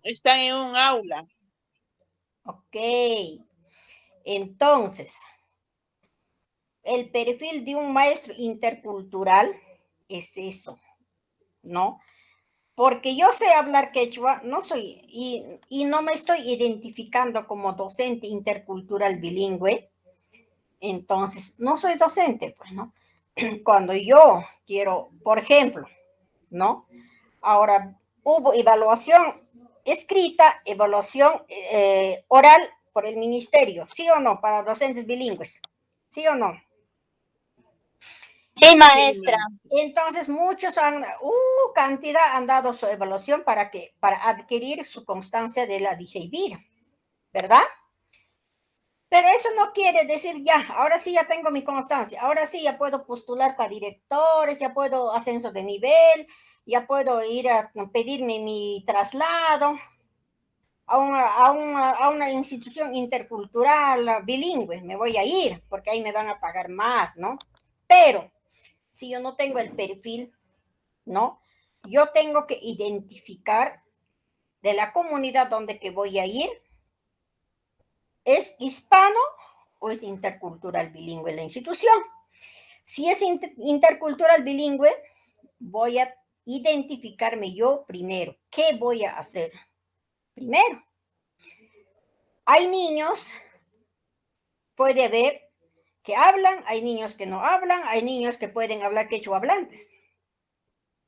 están en un aula. Ok. Entonces, el perfil de un maestro intercultural es eso, ¿no? Porque yo sé hablar quechua, no soy, y no me estoy identificando como docente intercultural bilingüe, entonces no soy docente, pues, ¿no? Cuando yo quiero, por ejemplo, ¿no? Ahora, hubo evaluación escrita, evaluación oral por el ministerio, ¿sí o no? Para docentes bilingües, ¿sí o no? Sí, Sí, maestra. maestra. Entonces, muchos cantidad han dado su evaluación para adquirir su constancia de la DGIBIR, ¿verdad? Pero eso no quiere decir ya, ahora sí ya tengo mi constancia, ahora sí ya puedo postular para directores, ya puedo ascenso de nivel, ya puedo ir a pedirme mi traslado a una institución intercultural bilingüe, me voy a ir, porque ahí me van a pagar más, ¿no? Pero si yo no tengo el perfil, ¿no? Yo tengo que identificar de la comunidad donde que voy a ir, ¿es hispano o es intercultural bilingüe la institución? Si es intercultural bilingüe, voy a identificarme yo primero. ¿Qué voy a hacer? Primero, hay niños, puede haber que hablan, hay niños que no hablan, hay niños que pueden hablar quechua hablantes,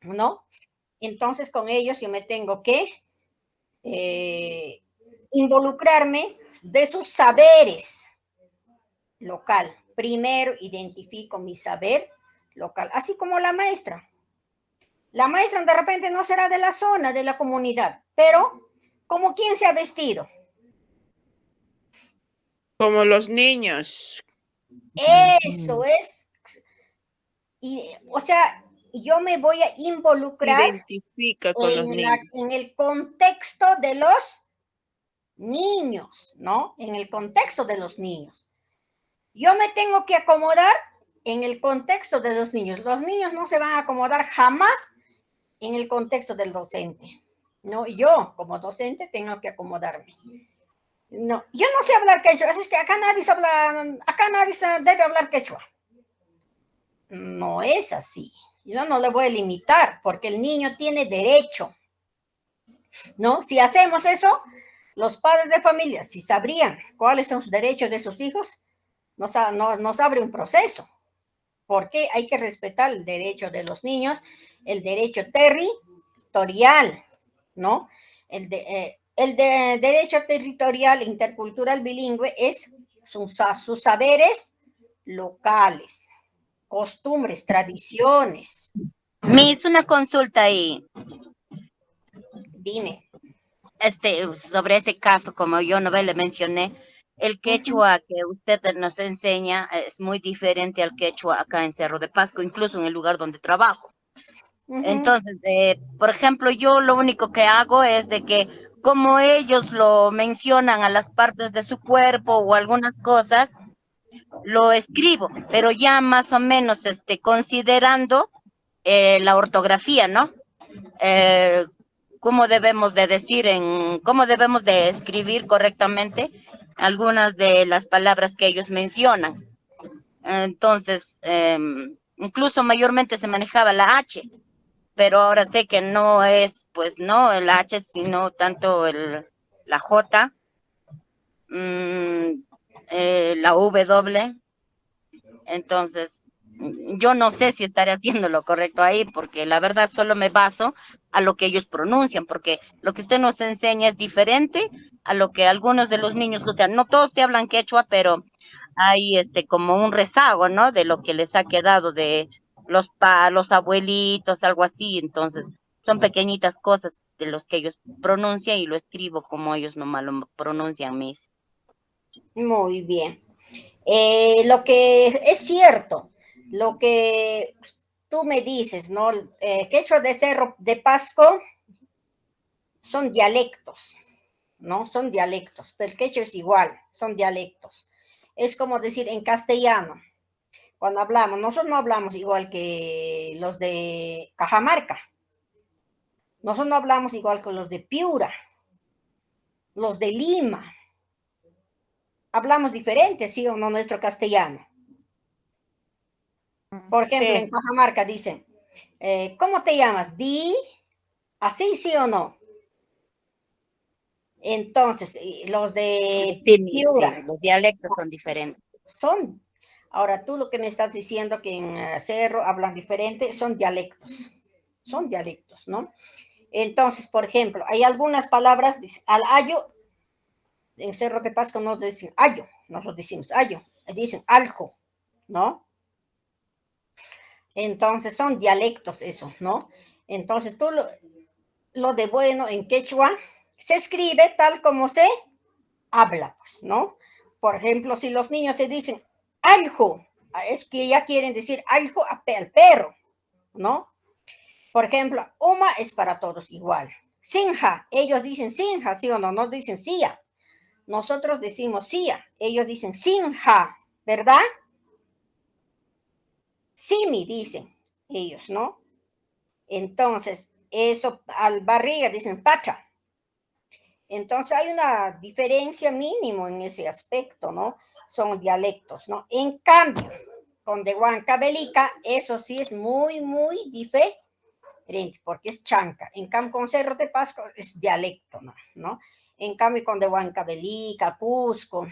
¿no? Entonces con ellos yo me tengo que involucrarme de sus saberes local. Primero identifico mi saber local, así como la maestra. La maestra de repente no será de la zona, de la comunidad, pero ¿como quién se ha vestido? Como los niños. Eso es. Y, o sea, yo me voy a involucrar Identifica con los niños. en el contexto de los niños, ¿no? En el contexto de los niños. Yo me tengo que acomodar en el contexto de los niños. Los niños no se van a acomodar jamás en el contexto del docente. No, yo como docente tengo que acomodarme. No, yo no sé hablar quechua, así es que acá nadie debe hablar quechua. No es así. Yo no le voy a limitar porque el niño tiene derecho, ¿no? Si hacemos eso, los padres de familia, si sabrían cuáles son los derechos de sus hijos, nos abre un proceso, porque hay que respetar el derecho de los niños, el derecho territorial, ¿no? Derecho territorial intercultural bilingüe es sus saberes locales, costumbres, tradiciones. Miss, una consulta ahí. Dime. Sobre ese caso, como yo no le mencioné, el Uh -huh, quechua que usted nos enseña es muy diferente al quechua acá en Cerro de Pasco, incluso en el lugar donde trabajo. uh -huh. Entonces, por ejemplo, yo lo único que hago es de que como ellos lo mencionan a las partes de su cuerpo o algunas cosas, lo escribo, pero ya más o menos considerando la ortografía, ¿no? Eh, cómo debemos de decir, cómo debemos de escribir correctamente algunas de las palabras que ellos mencionan. Entonces, incluso mayormente se manejaba la H, pero ahora sé que no es, pues no, el H, sino tanto la J, mmm, la W. Entonces, yo no sé si estaré haciendo lo correcto ahí, porque la verdad solo me baso a lo que ellos pronuncian, porque lo que usted nos enseña es diferente a lo que algunos de los niños, o sea, no todos te hablan quechua, pero hay como un rezago, ¿no? De lo que les ha quedado de los abuelitos, algo así. Entonces, son pequeñitas cosas de los que ellos pronuncian y lo escribo como ellos nomás lo pronuncian, mis. Muy bien. Lo que es cierto, lo que tú me dices, ¿no? Quechua de Cerro de Pasco son dialectos, ¿no? Son dialectos, pero el quechua es igual, son dialectos. Es como decir en castellano, cuando hablamos, nosotros no hablamos igual que los de Cajamarca, nosotros no hablamos igual que los de Piura, los de Lima. Hablamos diferente, ¿sí o no, nuestro castellano? Por ejemplo, Sí. en Cajamarca dicen, ¿cómo te llamas? Di, así, ¿sí o no? Entonces, los de Sí, Piura los dialectos son diferentes. son, ahora tú lo que me estás diciendo que en Cerro hablan diferente, son dialectos, ¿no? Entonces, por ejemplo, hay algunas palabras, al ayo, en Cerro de Pasco no dicen ayo, nosotros decimos ayo, dicen aljo, ¿no? Entonces son dialectos esos, ¿no? Entonces tú lo de bueno en quechua se escribe tal como se habla, pues, ¿no? Por ejemplo, si los niños te dicen aljo, es que ya quieren decir aljo al perro, ¿no? Por ejemplo, Uma es para todos igual. Sinja, ellos dicen sinja, ¿sí o no? No dicen sia. Nosotros decimos sia, ellos dicen sinja, ¿verdad? Simi dicen ellos, ¿no? Entonces, eso al barriga dicen pacha. Entonces hay una diferencia mínimo en ese aspecto, ¿no? Son dialectos, ¿no? En cambio, con de Huancavelica, eso sí es muy, muy diferente, porque es chanca. En cambio, con Cerro de Pasco es dialecto, ¿no? En cambio, con de Huancavelica, Cusco,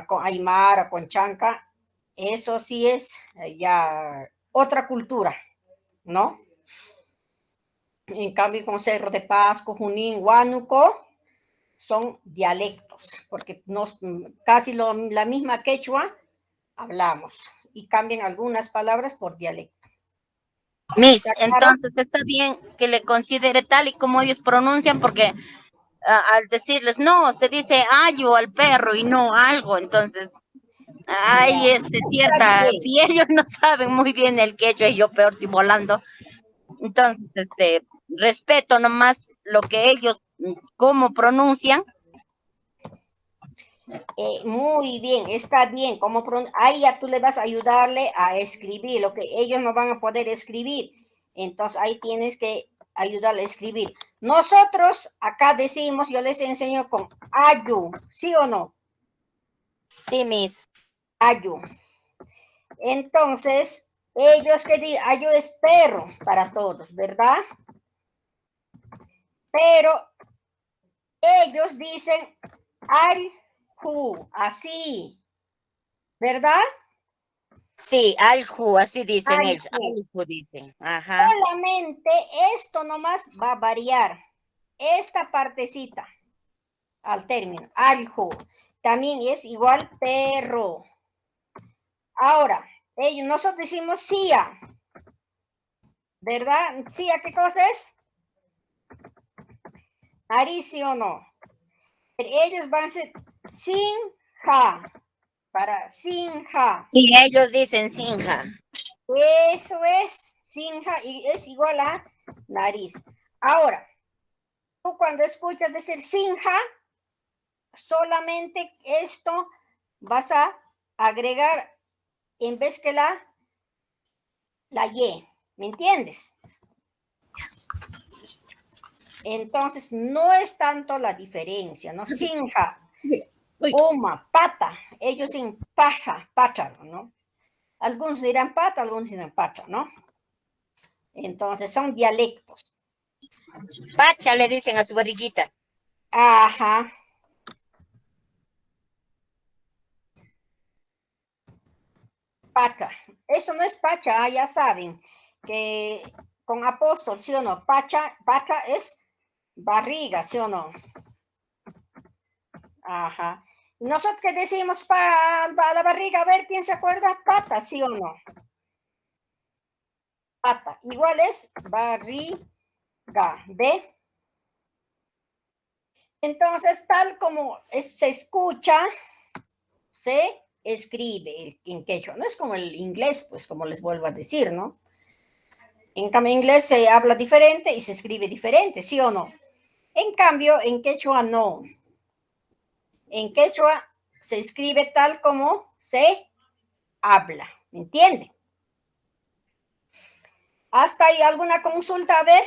con Aymara, con chanca, eso sí es ya otra cultura, ¿no? En cambio, con Cerro de Pasco, Junín, Huánuco, son dialectos, porque casi la misma quechua hablamos y cambian algunas palabras por dialecto. Miss, ¿Está claro? entonces está bien que le considere tal y como ellos pronuncian, porque al decirles no, se dice ayo al perro y no algo, entonces hay Está cierta, bien. si ellos no saben muy bien el quechua y yo peor estoy volando, entonces respeto nomás lo que ellos, cómo pronuncian. Muy bien, está bien. Ahí ya tú le vas a ayudarle a escribir lo que ellos no van a poder escribir. Entonces ahí tienes que ayudarle a escribir. Nosotros acá decimos, yo les enseño con ayu, ¿sí o no? Sí, Miss. Ayu. Entonces, ellos que dicen, ayu es perro para todos, ¿verdad? Pero ellos dicen alju, así, ¿verdad? Sí, alju, así dicen ellos, Alju. alju dicen, ajá. Solamente esto nomás va a variar. Esta partecita al término, alju, también es igual perro. Ahora, nosotros decimos cia, ¿verdad? ¿Cia qué cosa es? Nariz, ¿sí o no? Ellos van a ser sinja, para sinja. Sí, ellos dicen sinja. Eso es sinja y es igual a nariz. Ahora, tú cuando escuchas decir sinja, solamente esto vas a agregar en vez que la Y, ¿me entiendes? Entonces, no es tanto la diferencia, ¿no? Sinja, Uma, pata, ellos dicen paja, pácharo, ¿no? Algunos dirán pata, algunos dirán pacha, ¿no? Entonces, son dialectos. Pacha le dicen a su barriguita. Ajá. Pacha. Eso no es pacha, ya saben que con apóstol, ¿sí o no? Pacha es barriga, ¿sí o no? Ajá. Nosotros que decimos para la barriga, a ver, ¿quién se acuerda? Pata, ¿sí o no? Pata. Igual es barriga, ¿ve? Entonces, tal como se escucha, se escribe en quechua. No es como el inglés, pues como les vuelvo a decir, ¿no? En cambio, en inglés se habla diferente y se escribe diferente, ¿sí o no? En cambio, en quechua no. En quechua se escribe tal como se habla, ¿me entiende? ¿Hasta ahí alguna consulta? A ver.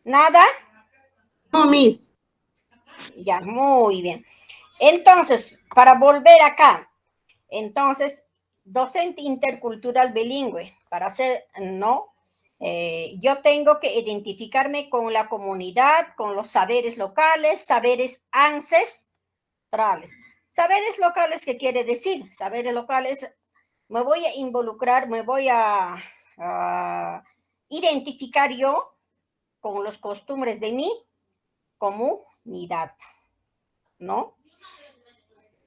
¿Nada? No, Miss. Ya, muy bien. Entonces, para volver acá, entonces, docente intercultural bilingüe, para hacer, ¿no? Yo tengo que identificarme con la comunidad, con los saberes locales, saberes ancestrales. Saberes locales, ¿qué quiere decir? Saberes locales, me voy a involucrar, me voy a identificar yo con los costumbres de mi comunidad, ¿no?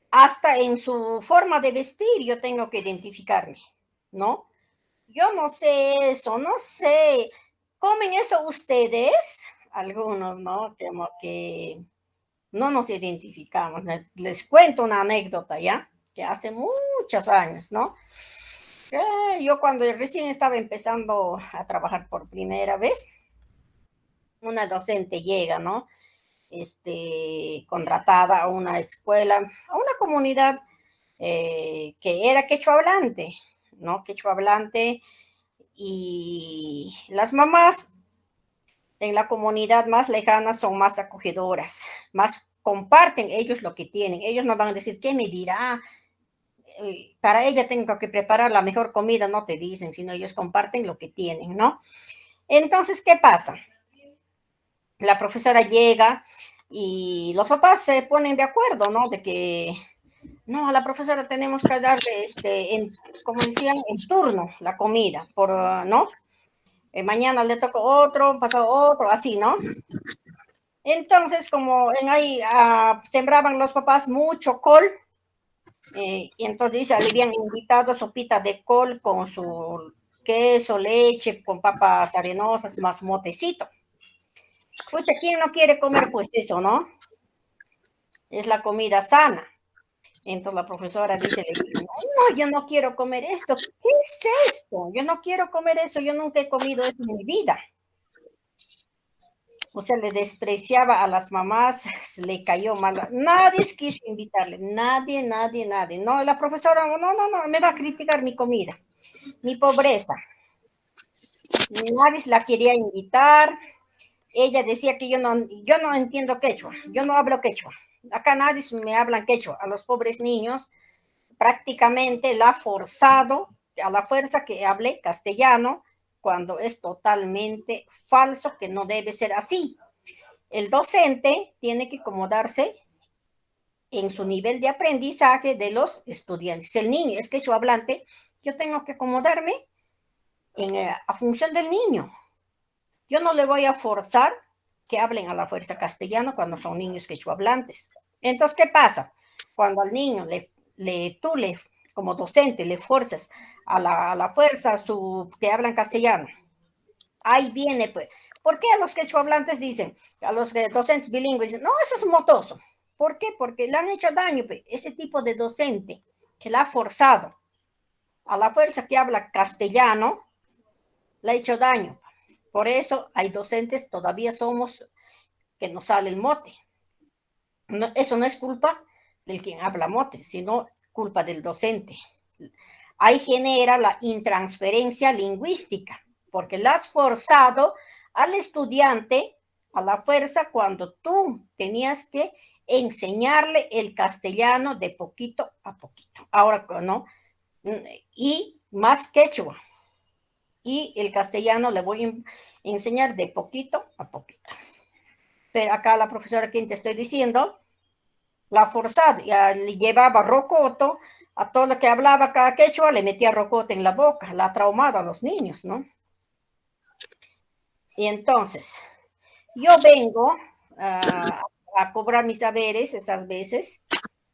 Hasta en su forma de vestir yo tengo que identificarme, ¿no? Yo no sé eso, no sé. ¿Comen eso ustedes? Algunos, ¿no? Como que no nos identificamos. Les cuento una anécdota, ¿ya? Que hace muchos años, ¿no? Yo cuando recién estaba empezando a trabajar por primera vez, una docente llega, ¿no? Contratada a una escuela, a una comunidad que era quechua hablante, ¿no? Quechua hablante, y las mamás en la comunidad más lejana son más acogedoras, más comparten ellos lo que tienen. Ellos no van a decir, ¿qué me dirá? Para ella tengo que preparar la mejor comida, no te dicen, sino ellos comparten lo que tienen, ¿no? Entonces, ¿qué pasa? La profesora llega y los papás se ponen de acuerdo, ¿no? De que, no, a la profesora tenemos que darle, como decían, en turno la comida, ¿no? Mañana le toca otro, pasado otro, así, ¿no? Entonces, como en ahí sembraban los papás mucho col, y entonces dice, le habían invitado sopita de col con su queso, leche, con papas arenosas, más motecito. Pucha, ¿quién no quiere comer pues eso, no? Es la comida sana. Entonces la profesora dice, no, yo no quiero comer esto. ¿Qué es esto? Yo no quiero comer eso, yo nunca he comido eso en mi vida. O sea, le despreciaba a las mamás, le cayó mal. Nadie quiso invitarle, nadie. No, la profesora, no, me va a criticar mi comida, mi pobreza. Nadie la quería invitar. Ella decía que yo no entiendo quechua, yo no hablo quechua. Acá nadie me habla quechua. A los pobres niños prácticamente la ha forzado a la fuerza que hable castellano, cuando es totalmente falso, que no debe ser así. El docente tiene que acomodarse en su nivel de aprendizaje de los estudiantes. Si el niño es quechua hablante, yo tengo que acomodarme a función del niño. Yo no le voy a forzar que hablen a la fuerza castellano cuando son niños quechua hablantes. Entonces, ¿qué pasa? Cuando al niño tú como docente le fuerzas a la fuerza que hablan castellano, ahí viene, pues. ¿Por qué a los quechua hablantes dicen, a los docentes bilingües dicen, no, eso es motoso? ¿Por qué? Porque le han hecho daño, pues. Ese tipo de docente que la ha forzado a la fuerza que habla castellano, le ha hecho daño. Por eso hay docentes, todavía somos, que nos sale el mote. No, eso no es culpa del quien habla mote, sino culpa del docente. Ahí genera la intransferencia lingüística, porque le has forzado al estudiante a la fuerza cuando tú tenías que enseñarle el castellano de poquito a poquito. Ahora, ¿no? Y más quechua. Y el castellano le voy a enseñar de poquito a poquito. Pero acá la profesora, quien te estoy diciendo, la forzada, ya le llevaba rocoto a todo lo que hablaba cada quechua, le metía rocoto en la boca, la ha traumado a los niños, ¿no? Y entonces, yo vengo a cobrar mis saberes esas veces,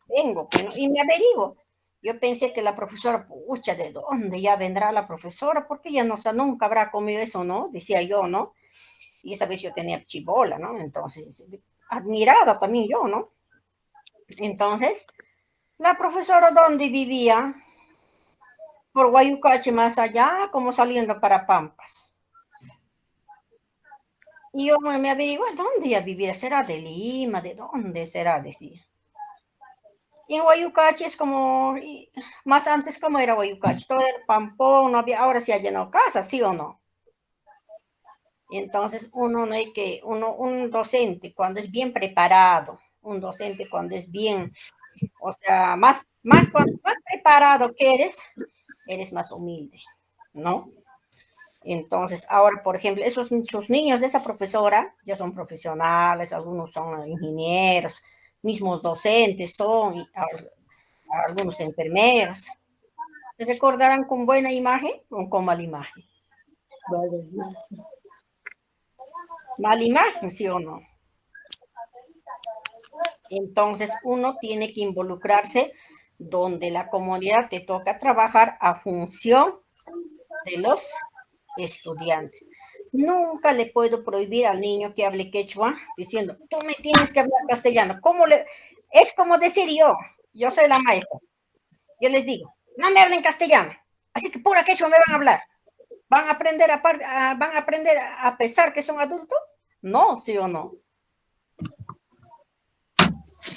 vengo, pero, y me averiguo. Yo pensé que la profesora, pucha, ¿de dónde ya vendrá la profesora? Porque ella no, o sea, nunca habrá comido eso, ¿no? Decía yo, ¿no? Y esa vez yo tenía chibola, ¿no? Entonces, admirada también yo, ¿no? Entonces, la profesora, ¿dónde vivía? Por Guayucache, más allá, como saliendo para Pampas. Y yo me averigué, ¿dónde ella vivía? ¿Será de Lima? ¿De dónde será? Decía. Y en Guayucache es como, más antes, ¿cómo era Guayucache? Todo era Pampón, no había, ahora sí ha llenado casas, ¿sí o no? Entonces, uno no hay que, un docente cuando es bien preparado, un docente cuando es bien, o sea, cuanto más preparado que eres más humilde, ¿no? Entonces, ahora, por ejemplo, sus niños de esa profesora ya son profesionales, algunos son ingenieros, mismos docentes son, y algunos enfermeros. ¿Se recordarán con buena imagen o con mala imagen? Mala imagen, ¿sí o no? Entonces, uno tiene que involucrarse donde la comunidad te toca trabajar a función de los estudiantes. Nunca le puedo prohibir al niño que hable quechua diciendo, tú me tienes que hablar castellano. Es como decir yo soy la maestra. Yo les digo, no me hablen castellano, así que pura quechua me van a hablar. ¿Van a aprender van a aprender a pesar que son adultos? No, sí o no.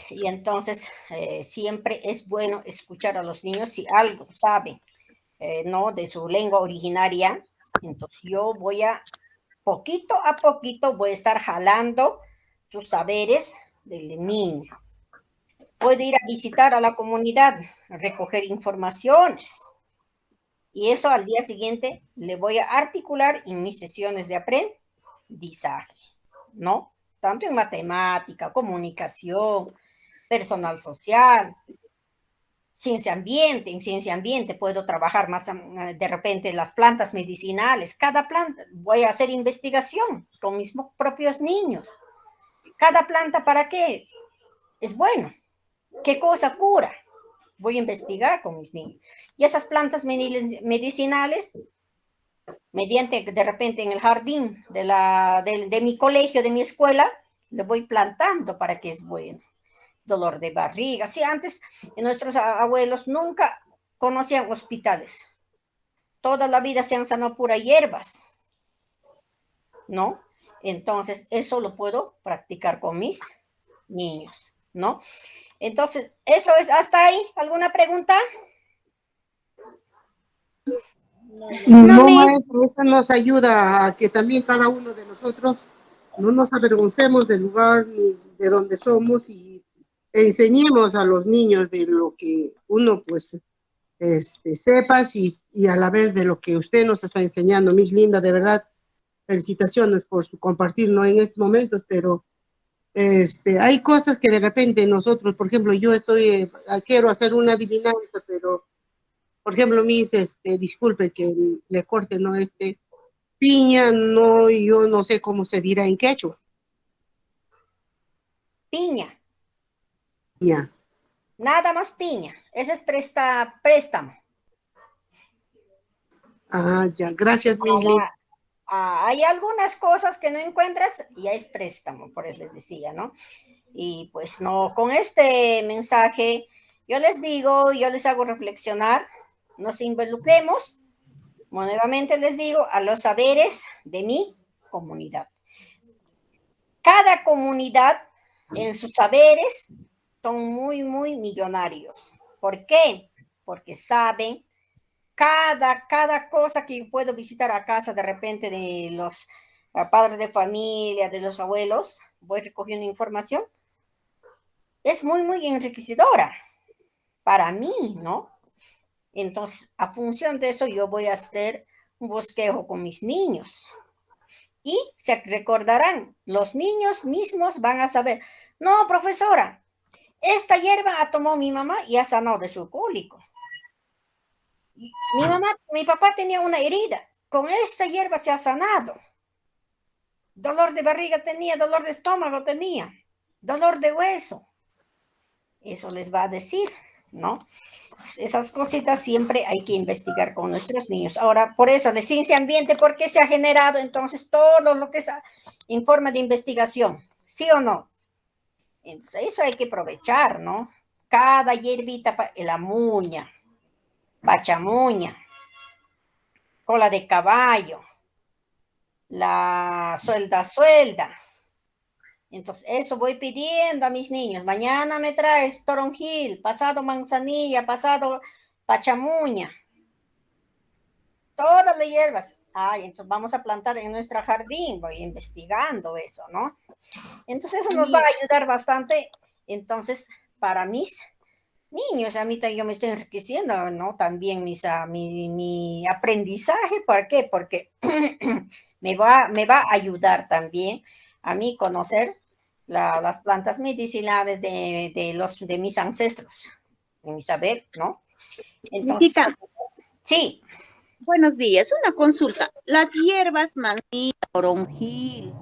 Y entonces siempre es bueno escuchar a los niños si algo saben, ¿no? De su lengua originaria. Entonces yo poquito a poquito voy a estar jalando sus saberes del niño. Puedo ir a visitar a la comunidad, recoger informaciones. Y eso al día siguiente le voy a articular en mis sesiones de aprendizaje, ¿no? Tanto en matemática, comunicación, personal social, ciencia ambiente. En ciencia ambiente puedo trabajar más de repente las plantas medicinales. Cada planta, voy a hacer investigación con mis propios niños. Cada planta, ¿para qué? Es bueno. ¿Qué cosa cura? Voy a investigar con mis niños. Y esas plantas medicinales, mediante de repente en el jardín de mi colegio, de mi escuela, le voy plantando para que es bueno. Dolor de barriga. Sí, antes nuestros abuelos nunca conocían hospitales. Toda la vida se han sanado pura hierbas, ¿no? Entonces, eso lo puedo practicar con mis niños, ¿no? Entonces, eso es hasta ahí. ¿Alguna pregunta? No, maestro, eso nos ayuda a que también cada uno de nosotros no nos avergoncemos del lugar ni de donde somos y enseñemos a los niños de lo que uno pues sepas y a la vez de lo que usted nos está enseñando. Miss Linda, de verdad, felicitaciones por su compartir, no en estos momentos, pero hay cosas que de repente nosotros, por ejemplo, yo quiero hacer una adivinanza, pero por ejemplo, Miss, disculpe que le corte, ¿no? Piña, no, yo no sé cómo se dirá en quechua. Piña. Ya. Nada más piña. Ese es préstamo. Ah, ya, gracias, Miss Linda. Hay algunas cosas que no encuentras y ya es préstamo, por eso les decía, ¿no? Y pues no, con este mensaje yo les digo, yo les hago reflexionar, nos involucremos, nuevamente les digo, a los saberes de mi comunidad. Cada comunidad en sus saberes son muy, muy millonarios. ¿Por qué? Porque saben cada cosa que puedo visitar a casa de repente de los padres de familia, de los abuelos, voy recogiendo información, es muy, muy enriquecedora para mí, ¿no? Entonces, a función de eso, yo voy a hacer un bosquejo con mis niños. Y se recordarán, los niños mismos van a saber, no, profesora, esta hierba ha tomado mi mamá y ha sanado de su cólico. Mi papá tenía una herida, con esta hierba se ha sanado. Dolor de barriga tenía, dolor de estómago tenía, dolor de hueso. Eso les va a decir, ¿no? Esas cositas siempre hay que investigar con nuestros niños. Ahora, por eso, la ciencia ambiente, ¿por qué se ha generado entonces todo lo que es en forma de investigación? ¿Sí o no? Entonces, eso hay que aprovechar, ¿no? Cada hierbita, la muña, pachamuña, cola de caballo, la suelda. Entonces, eso voy pidiendo a mis niños. Mañana me traes toronjil, pasado manzanilla, pasado pachamuña. Todas las hierbas. Ay, entonces vamos a plantar en nuestro jardín, voy investigando eso, ¿no? Entonces eso nos va a ayudar bastante, entonces, para mis niños, a mí yo me estoy enriqueciendo, ¿no? También mi aprendizaje, ¿por qué? Porque me va a ayudar también a mí conocer las plantas medicinales de mis ancestros, de mi saber, ¿no? Entonces, Visita, sí, buenos días. Una consulta. Las hierbas manita, toronjil,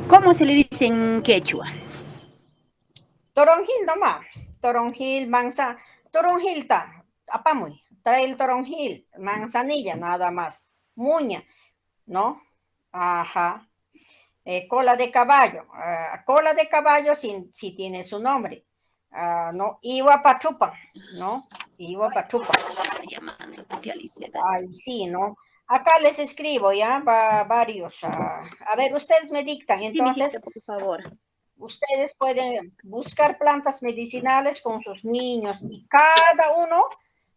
¿cómo se le dice en quechua? toronjil nomás, toronjil, toronjil apamuy, trae el toronjil, manzanilla nada más, muña, ¿no? Ajá. Cola de caballo, cola de caballo sí tiene su nombre, ¿no? Iwa pachupa, ¿no? Iwa pachupa. Ay, sí, ¿no? Acá les escribo ya varios. A ver, ustedes me dictan, Sí, entonces. visita, por favor. Ustedes pueden buscar plantas medicinales con sus niños y cada uno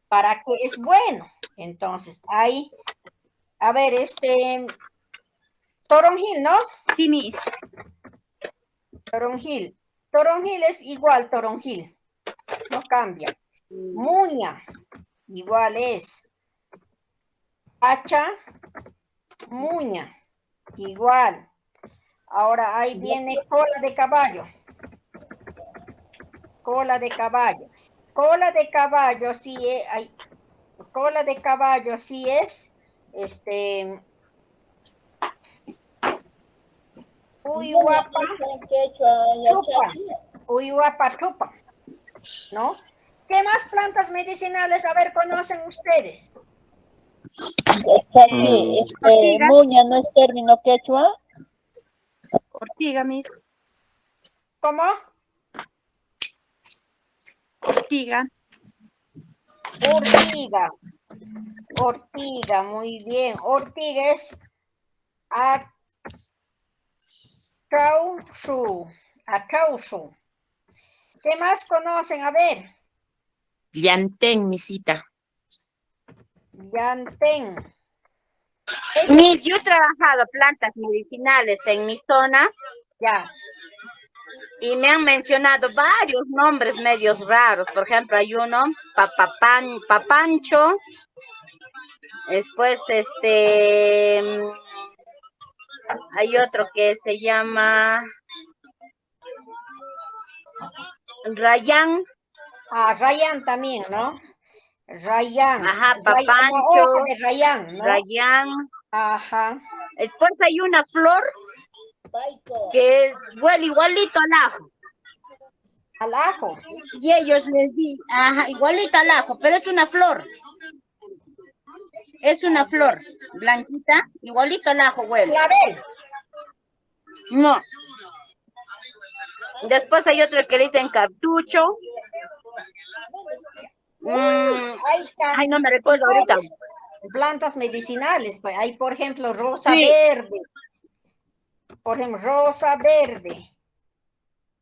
para qué es bueno. Entonces, ahí, a ver, toronjil, ¿no? Sí, mis. Toronjil. Toronjil es igual toronjil, no cambia. Muña, igual es. Hacha, muña, igual. Ahora ahí viene cola de caballo. Cola de caballo. Cola de caballo sí es, cola de caballo sí es, Uyuapa chupa, ¿no? ¿Qué más plantas medicinales, a ver, conocen ustedes? Ortiga. Muña no es término quechua. Ortiga, mis. ¿Cómo? Ortiga. Ortiga. Ortiga, muy bien. Ortiga es achauchu. ¿Qué más conocen? A ver. Llantén, misita. Llantén. Mis, yo he trabajado plantas medicinales en mi zona Ya. y me han mencionado varios nombres medios raros. Por ejemplo, hay uno, papancho. Después, hay otro que se llama Rayán. Rayán también, ¿no? Rayán. Ajá, Rayán, papancho. hoja de Rayán, ¿no? Rayán. Ajá. Después hay una flor que huele igualito al ajo. Al ajo. Y ellos les di, ajá, igualito al ajo, pero es una flor. Es una flor blanquita, igualito al ajo huele. Clavel. No. Después hay otro que le dicen cartucho. Ay, no me recuerdo ahorita. Plantas medicinales, pues hay, por ejemplo, rosa Sí. verde. Por ejemplo, rosa verde,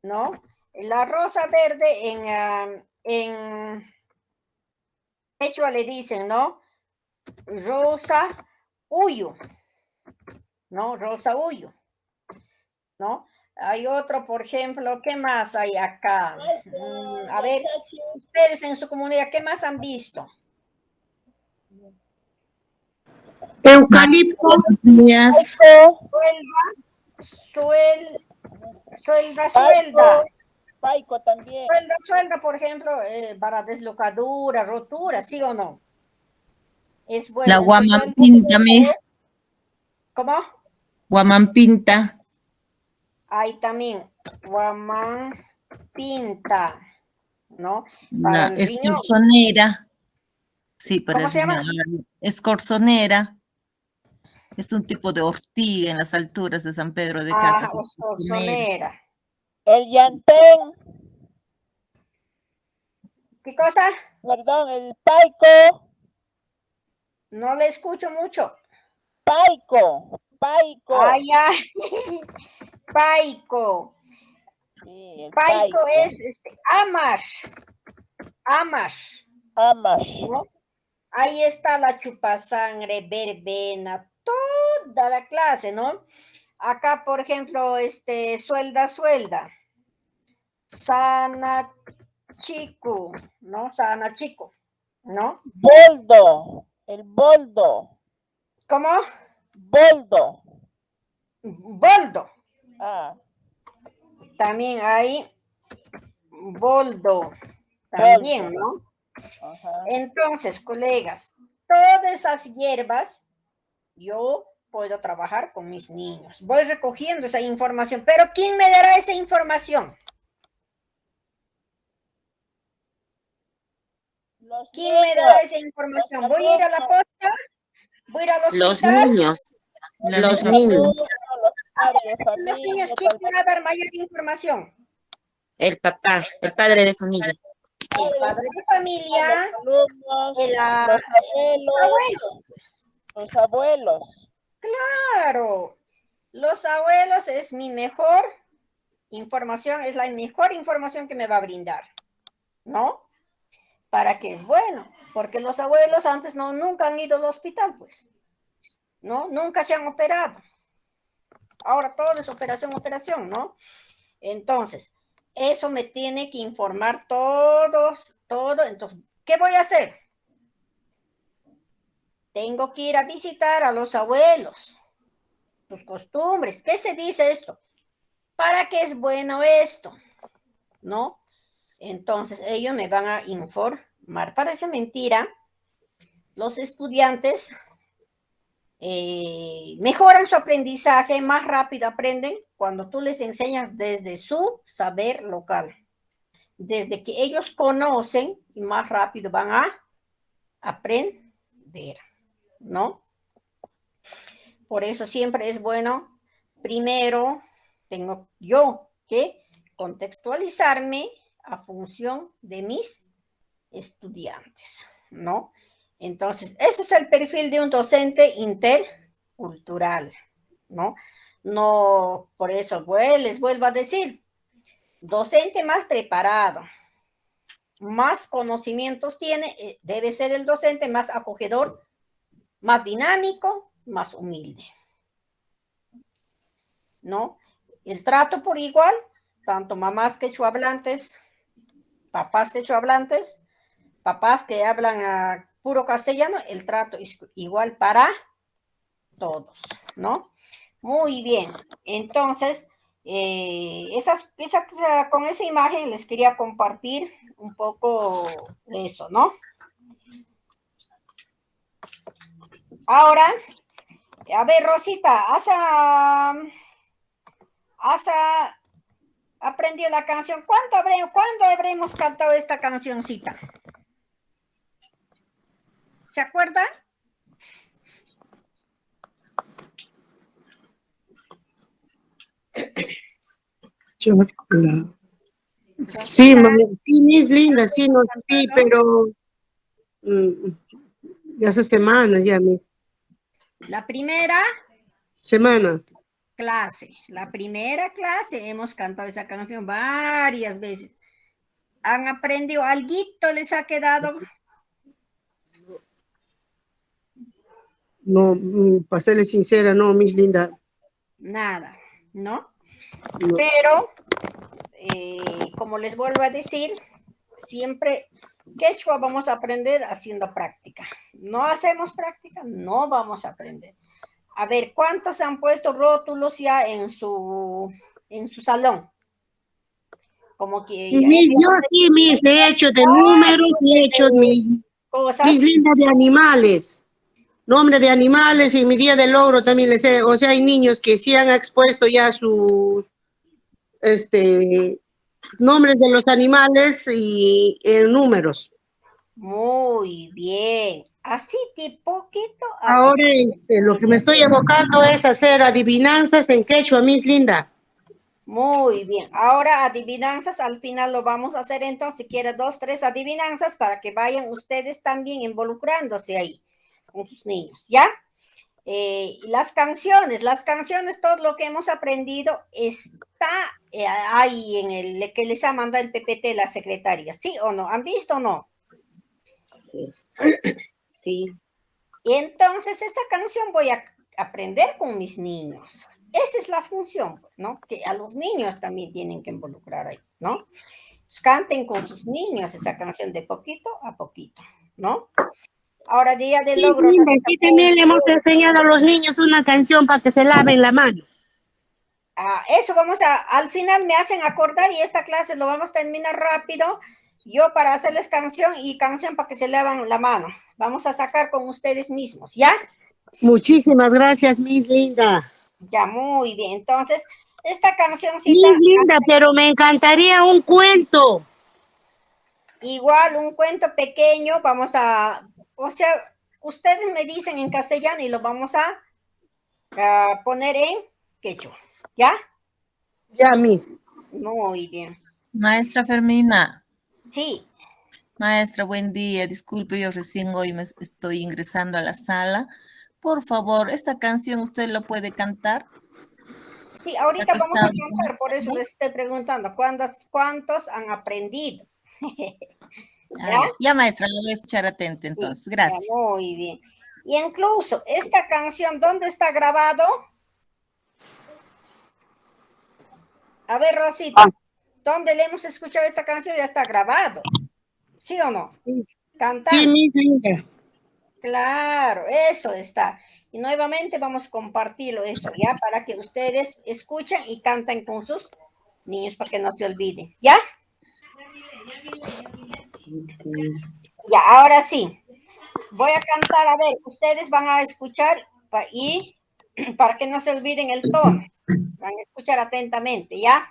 ¿no? La rosa verde en quechua le dicen, ¿no? Rosa huyu, ¿no? Rosa huyu, ¿no? Hay otro, por ejemplo, ¿qué más hay acá? A ver, ustedes en su comunidad, ¿qué más han visto? Eucalipto. Buenos días. Suelda. Paico también. Suelda, por ejemplo, para deslocadura, rotura, ¿sí o no? Es bueno. La guamampinta, mis. ¿Cómo? Guamampinta. Hay también guamampinta, ¿no? La el riñón. escorzonera. Sí, para ¿Cómo el se llama? riñón. Escorzonera. Es un tipo de ortiga en las alturas de San Pedro de Cacas. Escorzonera. El llantén, ¿Qué cosa? perdón, el paico. No le escucho mucho. Paico. Ay, ay. Paico. Sí, el Paico es Amash. Amash. ¿No? Ahí está la chupasangre, verbena, toda la clase, ¿no? Acá, por ejemplo, suelda, suelda. Sana chico, ¿no? Sana chico, ¿no? Boldo. El boldo. ¿Cómo? Boldo. Boldo. Ah, También hay boldo. También, ¿no? ajá. Entonces, colegas, todas esas hierbas yo puedo trabajar con mis niños. Voy recogiendo esa información, pero ¿quién me dará esa información? Los ¿Quién me niños, dará esa información? los ¿Voy a ir a la alumnos, posta? ¿Voy a ir al Los hospital? niños, La los misma- niños, los padres de Los niños, familia, ¿quién tal me va a dar mayor información? el papá, el padre de familia. El padre de familia, los alumnos, el, los abuelos, abuelo. los abuelos. Claro, los abuelos es mi mejor información, es la mejor información que me va a brindar, ¿no? ¿Para qué es bueno? Porque los abuelos antes nunca han ido al hospital, pues, ¿no? Nunca se han operado. Ahora todo es operación, ¿no? Entonces, eso me tiene que informar todo. Entonces, ¿qué voy a hacer? Tengo que ir a visitar a los abuelos, sus costumbres. ¿Qué se dice esto? ¿Para qué es bueno esto? ¿No? Entonces, ellos me van a informar. Parece mentira. Los estudiantes mejoran su aprendizaje, más rápido aprenden cuando tú les enseñas desde su saber local. Desde que ellos conocen, más rápido van a aprender, ¿no? Por eso siempre es bueno, primero tengo yo que contextualizarme a función de mis estudiantes, ¿no? Entonces, ese es el perfil de un docente intercultural, ¿no? No, por eso les vuelvo a decir, docente más preparado, más conocimientos tiene, debe ser el docente más acogedor, más dinámico, más humilde, ¿no? El trato por igual, tanto mamás quechuahablantes, papás quechuahablantes, papás que hablan puro castellano, el trato es igual para todos, ¿no? Muy bien, entonces, con esa imagen les quería compartir un poco eso, ¿no? Ahora, a ver, Rosita, has aprendido la canción. ¿Cuándo habremos cantado esta cancioncita? ¿Se acuerdan? Sí, sí, Miss Linda, sí, no, sí, pero ya hace semanas ya, La primera clase hemos cantado esa canción varias veces. ¿Han aprendido alguito? ¿Les ha quedado? No, para serle sincera, no, Miss Linda. Nada, ¿no? No. Pero, como les vuelvo a decir, siempre quechua vamos a aprender haciendo práctica. No hacemos práctica, no vamos a aprender. A ver, ¿cuántos han puesto rótulos ya en su salón? Como que... Yo sí, Miss, he hecho de números y he hecho cosas. Miss Linda de animales. Nombre de animales y mi día del logro también les he, o sea, hay niños que sí han expuesto ya sus, nombres de los animales y números. Muy bien. Así de poquito a Ahora poquito. lo que me estoy evocando es hacer adivinanzas en quechua, Miss Linda. Muy bien. Ahora adivinanzas, al final lo vamos a hacer entonces, si quiere 2, 3 adivinanzas para que vayan ustedes también involucrándose ahí con sus niños, ¿ya? Las canciones, todo lo que hemos aprendido está ahí en el que les ha mandado el PPT la secretaria, ¿sí o no? ¿Han visto o no? Sí. Sí. Y entonces esa canción voy a aprender con mis niños. Esa es la función, ¿no? Que a los niños también tienen que involucrar ahí, ¿no? Canten con sus niños esa canción de poquito a poquito, ¿no? Ahora, día de logro. Aquí también le hemos enseñado a los niños una canción para que se laven la mano. Eso al final me hacen acordar y esta clase lo vamos a terminar rápido. Yo para hacerles canción y canción para que se laven la mano. Vamos a sacar con ustedes mismos, ¿ya? Muchísimas gracias, Miss Linda. Ya, muy bien. Entonces, esta cancioncita... Miss Linda, pero me encantaría un cuento. Igual, un cuento pequeño, o sea, ustedes me dicen en castellano y lo vamos a poner en quechua, ¿ya? Ya, Miss. Muy bien. Maestra Fermina. Sí. Maestra, buen día. Disculpe, yo recién hoy me estoy ingresando a la sala. Por favor, esta canción usted la puede cantar. Sí, ahorita vamos a cantar, por eso les estoy preguntando, ¿cuántos han aprendido? Ya, maestra, la voy a escuchar atenta entonces. Gracias. Ya, muy bien. Y incluso, esta canción, ¿dónde está grabado? A ver, Rosita, ¿dónde le hemos escuchado esta canción? Ya está grabado. ¿Sí o no? Sí, Cantar. sí, Miss Linda. Claro, eso está. Y nuevamente vamos a compartirlo eso, ¿ya? Para que ustedes escuchen y canten con sus niños para que no se olviden, ¿ya? Ya, ahora sí. Voy a cantar, a ver, ustedes van a escuchar y para que no se olviden el tono. Van a escuchar atentamente, ¿ya?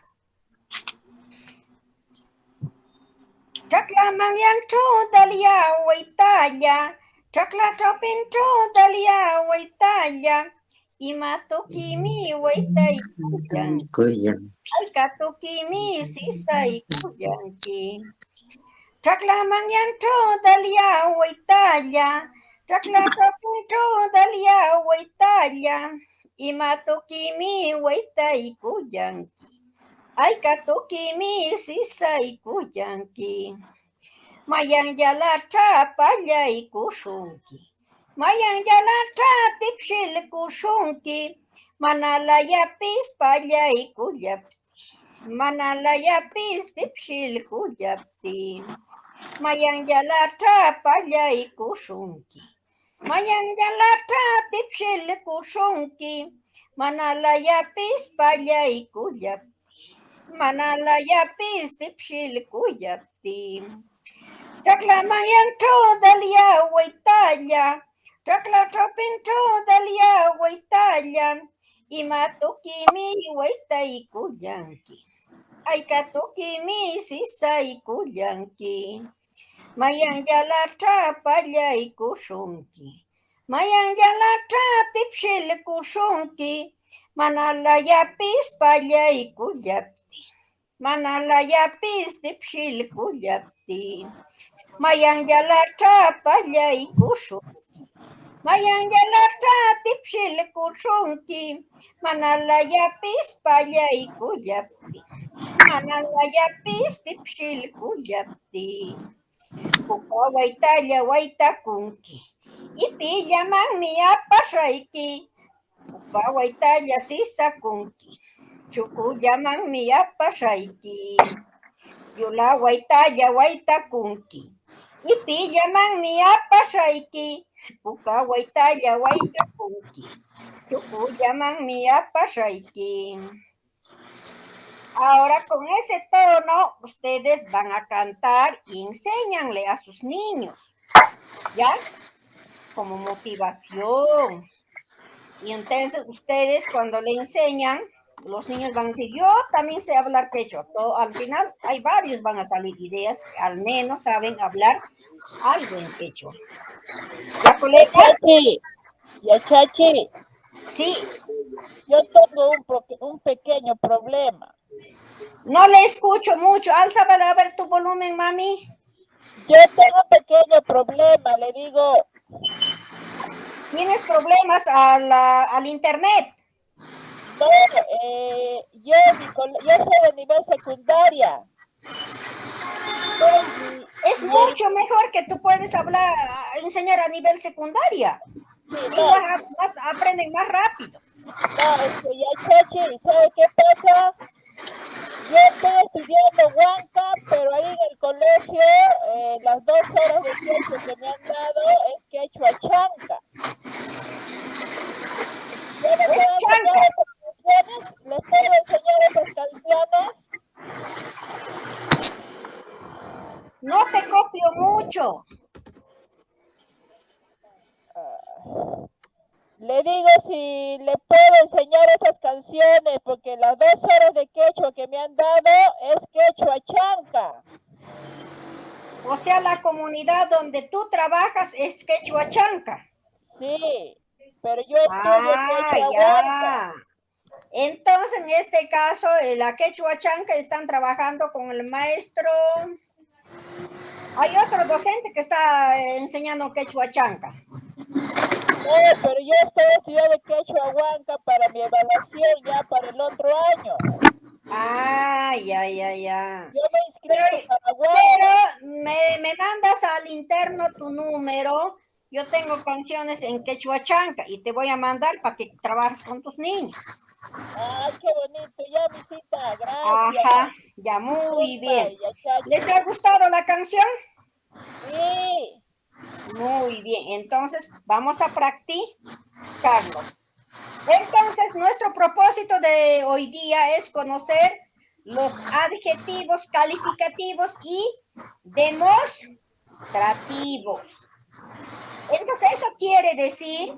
Chakla manyancho dalia waitaya, chakla chopincho dalia waitaya, imato kimi waitai kuyan, aikato kimi sisai kuyanki. Chakla manyancho dalia waitaya, chakla chopincho dalia waitaya, imato kimi waitai kuyanki. Aikato kimi sisai kuyanki. Mayang jalatra palyai kushunki. Mayang jalatra tipshil kushunki. Manalaya pis palyai kuyapti. Manalaya pis tipshil kuyapti. Mayang jalatra palyai kushunki. Mayang jalatra tipshil kushunki. Manalaya pis palyai kuyapti. Manalaya pis tipshil kuyapti. Chakla mayanto dalia waitaya. Chakla chopinto dalia waitaya. Imatoki mi waitai kuyanki. Aikatoki mi sisai kuyanki. Mayang jalatra palyai kushunki. Mayang jalatra tipshil kushunki. Manalaya pis palyai kuyapti. Manalaya pis tipshil kuyapti. Mayang jalatra palyai kushunki. Mayang jalatra tipshil kushunki. Manalaya pis palyai kuyapti. Manalaya pis tipshil kuyapti. Puka waitaya waitakunki. Ipi llaman mi apashayki. Puka waitaya sisakunki. Chuku llaman mi apashayki. Yula waitaya waitakunki. Ipi llaman mi apashayki. Puka waitaya waitakunki. Chuku llaman mi apashayki. Ahora con ese tono ustedes van a cantar y enséñanle a sus niños, ¿ya? Como motivación. Y entonces ustedes cuando le enseñan, los niños van a decir, yo también sé hablar quechua. Al final hay varios van a salir ideas, al menos saben hablar algo en quechua. ¿Ya, colegas? Ya, Chachi. Sí. Yo tengo un pequeño problema. No le escucho mucho. Alza para ver tu volumen, mami. Yo tengo un pequeño problema, le digo. ¿Tienes problemas al internet? No, yo soy de nivel secundaria. Es mucho mejor que tú puedes enseñar a nivel secundaria. no, aprenden más rápido. no, es que ya Chachi, ¿sabe qué pasa? Yo estoy estudiando Huanca, pero ahí en el colegio, las 2 horas de quechua que me han dado es quechua chanca. Yo les puedo enseñar estas canciones, les puedo enseñar estas canciones. No te copio mucho. Le digo si le puedo enseñar estas canciones, porque las 2 horas de quechua que me han dado es quechua chanca. O sea, la comunidad donde tú trabajas es quechua chanca. Sí, pero yo estudio quechua huanca. Entonces, en este caso, la quechua chanca están trabajando con el maestro. Hay otro docente que está enseñando quechua chanca. No, pero yo estoy estudiando quechua huanca para mi evaluación ya para el otro año. Ya. Yo me inscribo para Huanca. Pero me mandas al interno tu número. Yo tengo canciones en quechua chanca y te voy a mandar para que trabajes con tus niños. Ay, qué bonito, ya visita, gracias. Ajá, ya muy bien. ¿Les ha gustado la canción? Sí. Muy bien, entonces vamos a practicarlo. Entonces, nuestro propósito de hoy día es conocer los adjetivos calificativos y demostrativos. Entonces, eso quiere decir,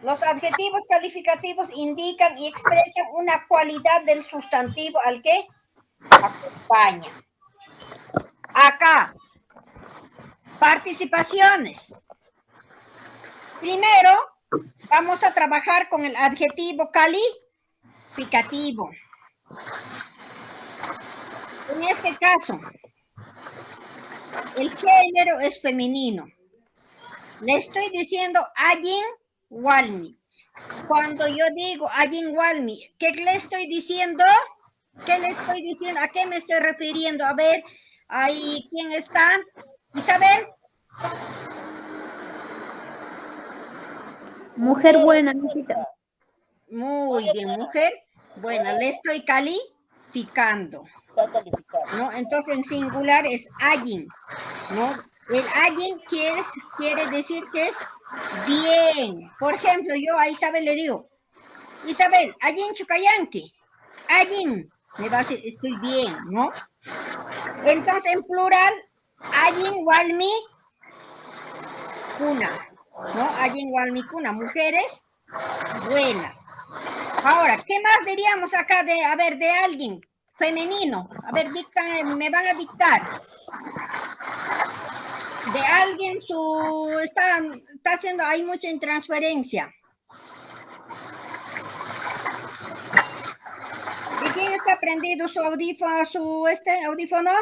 los adjetivos calificativos indican y expresan una cualidad del sustantivo al que acompaña. Acá, participaciones. Primero, vamos a trabajar con el adjetivo calificativo. En este caso, el género es femenino. Le estoy diciendo Ayin Walmi. Cuando yo digo Ayin Walmi, ¿qué le estoy diciendo? ¿Qué le estoy diciendo? ¿A qué me estoy refiriendo? A ver, ahí, ¿quién está? Isabel. Mujer buena, Misita. Muy bien, mujer buena. Le estoy calificando. ¿No? Entonces, en singular es Ayin, ¿no? El Ayin quiere decir que es bien. Por ejemplo, yo a Isabel le digo, Isabel, Ayin Chukayanki. Ayin, me va a decir, estoy bien, ¿no? Entonces, en plural, Ayin Walmi Kuna, ¿no? Ayin Walmi Kuna, mujeres buenas. Ahora, ¿qué más diríamos acá de alguien femenino? A ver, me van a dictar. De alguien está haciendo, hay mucha intransferencia. ¿De quién está prendido su audífono?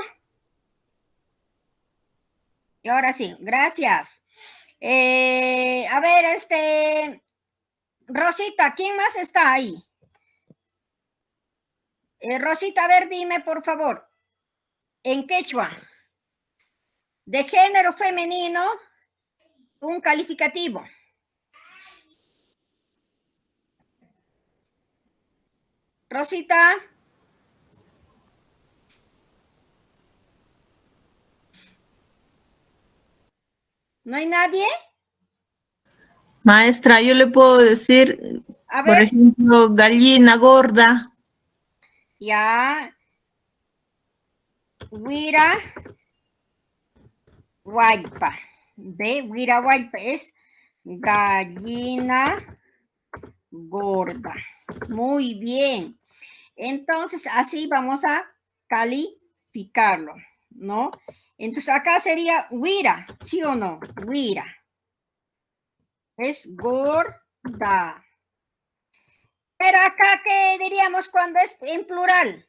Y ahora sí, gracias. A ver, Rosita, ¿quién más está ahí? Rosita, a ver, dime, por favor. En quechua. De género femenino, un calificativo. Rosita. ¿No hay nadie? Maestra, yo le puedo decir, por ejemplo, gallina gorda. Ya. Huira Huaypa. ¿Ve? Huira Huaypa es gallina gorda. Muy bien. Entonces, así vamos a calificarlo, ¿no? Entonces, acá sería huira, ¿sí o no? Huira. Es gorda. Pero acá, ¿qué diríamos cuando es en plural?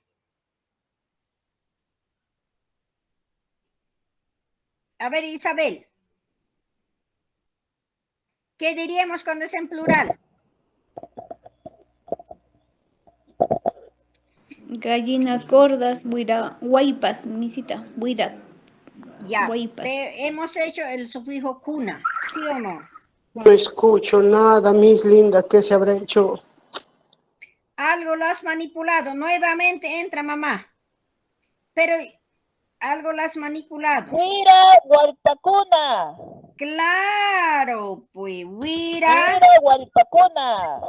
A ver, Isabel. ¿Qué diríamos cuando es en plural? Gallinas gordas, buira, guaypas, Misita, buira. Ya, Guaypas. hemos hecho el sufijo cuna, ¿sí o no? No escucho nada, Miss Linda, ¿qué se habrá hecho? Algo lo has manipulado. Nuevamente entra mamá. Pero algo lo has manipulado. Huira Hualpacuna. Claro, pues Huira Huira Hualpacuna.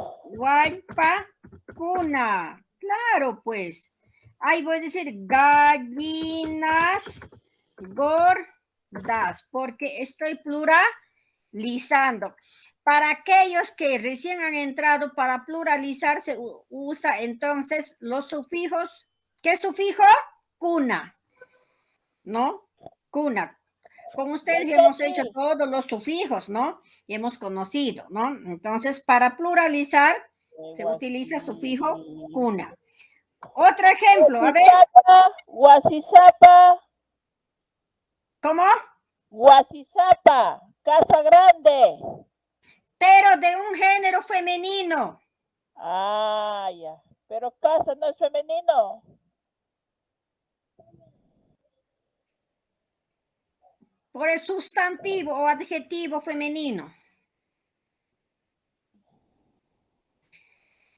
Hualpacuna. Claro, pues. Ahí voy a decir gallinas gordas, porque estoy pluralizando. Para aquellos que recién han entrado, para pluralizar se usa entonces los sufijos. ¿Qué sufijo? Cuna, ¿no? Cuna. Con ustedes ya hemos hecho todos los sufijos, ¿no? Y hemos conocido, ¿no? Entonces, para pluralizar se utiliza sufijo cuna. Otro ejemplo, a ver. Guasizapa. ¿Cómo? Guasizapa, casa grande. Pero de un género femenino. Ah, ya. Pero casa no es femenino. Por el sustantivo o adjetivo femenino.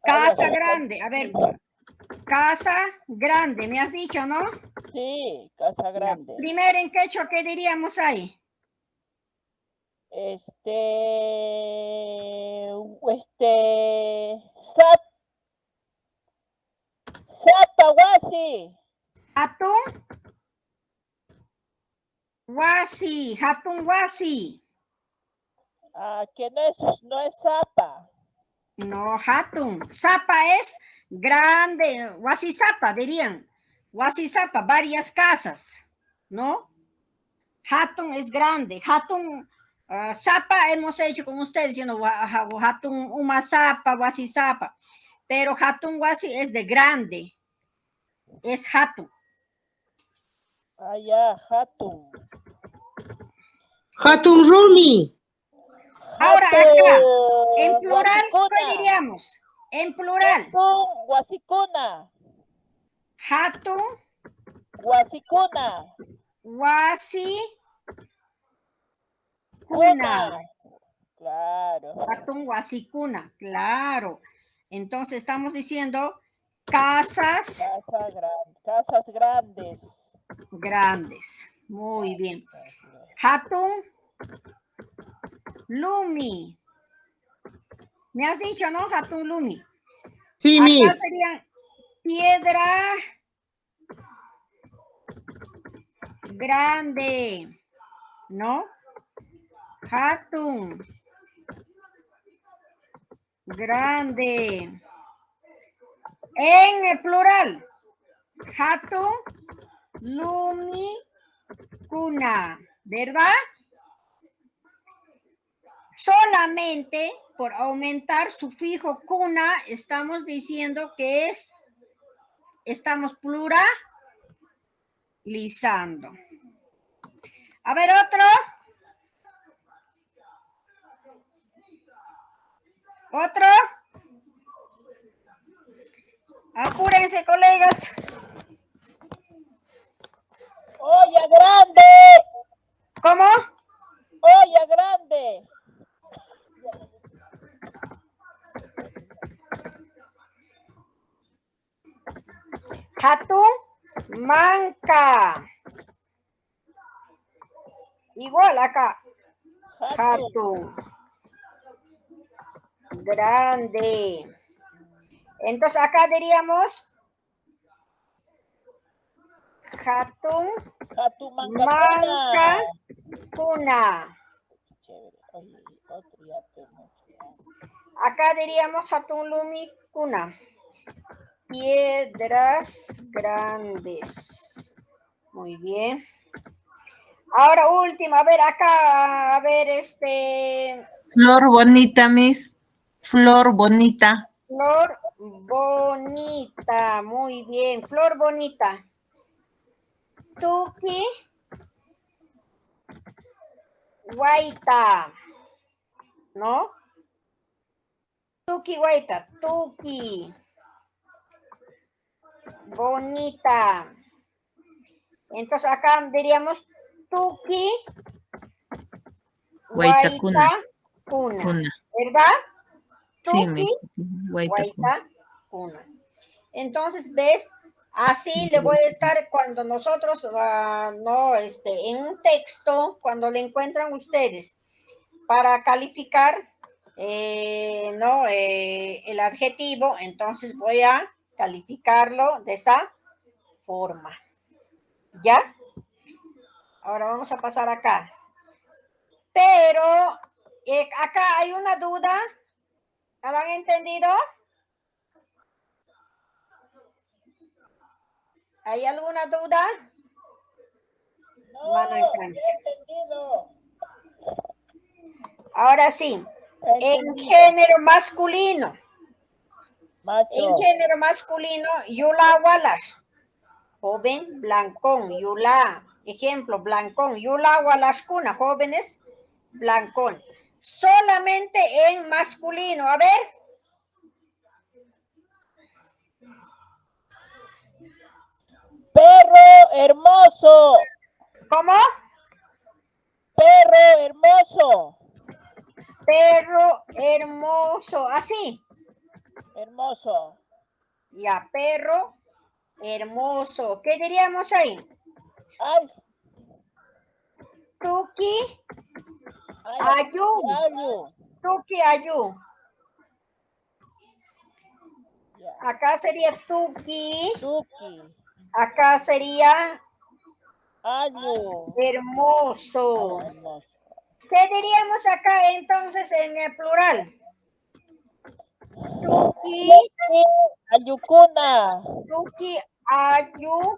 Casa grande, a ver. Casa grande, me has dicho, ¿no? Sí, casa grande. Primero en quechua, ¿qué diríamos ahí? Zapawasi. Hatun wasi, hatun wasi. Ah, que no es zapa. No, hatun. Zapa es grande, wasi zapa dirían. Wasi zapa, varias casas, ¿no? Hatun es grande. Hatun zapa hemos hecho con ustedes, diciendo hatun uma zapa, wasi zapa. Pero hatun wasi es de grande. Es hatun. Ah, ya, hatun. Hatun Rumi. Ahora acá, en plural, ¿qué diríamos? En plural. Hatun Guasicuna. Hatun Guasicuna. wasi Cuna. Claro. Hatun wasikuna, claro. Entonces estamos diciendo casas Casas grandes. grandes. Muy bien. Hatun lumi. Me has dicho, ¿no? Hatun lumi. Sí, Acá Miss. serían piedra grande, ¿no? Hatun grande. En el plural, hatun lumi cuna, ¿verdad? Solamente por aumentar sufijo cuna estamos diciendo que estamos pluralizando. A ver, otro. Otro. Apúrense, colegas. Olla grande. ¿Cómo? Olla grande. Hatun manca. Igual acá. Hatun grande. Entonces acá diríamos hatun manca cuna. Acá diríamos hatun lumi cuna. Piedras grandes. Muy bien. Ahora último, a ver acá, a ver Flor bonita, Miss. Flor bonita. Flor bonita, muy bien. Flor bonita. Tuki guaita, ¿no? Tuki guaita, tuki bonita. Entonces acá diríamos tuki Guaitacuna. kuna, Kuna. ¿verdad? Sí, Tuki, Miss. Waitakuna. Waita, kuna. Entonces, ¿ves? Así le voy a estar cuando nosotros, en un texto, cuando le encuentran ustedes para calificar, el adjetivo, entonces voy a calificarlo de esa forma. ¿Ya? Ahora vamos a pasar acá. Pero acá hay una duda. ¿La han entendido? ¿Hay alguna duda? No, no he entendido. Ahora sí. He En entendido. género masculino. Macho. En género masculino, Yula Wallace. Joven, blancón, Yula. Ejemplo, blancón. Yula Wallace Kuna, jóvenes, blancón. Solamente en masculino. A ver. Perro hermoso. ¿Cómo? Perro hermoso. Perro hermoso. Así. Hermoso. Ya, perro hermoso. ¿Qué diríamos ahí? Ay. Tuki Ay, ayu. ayu. Tuki ayu. Ya. Acá sería tuki. Tuki. Acá sería Ayu. hermoso. Hermoso. ¿Qué diríamos acá entonces en el plural? Tuki, Ayukuna. tuki ayukuna.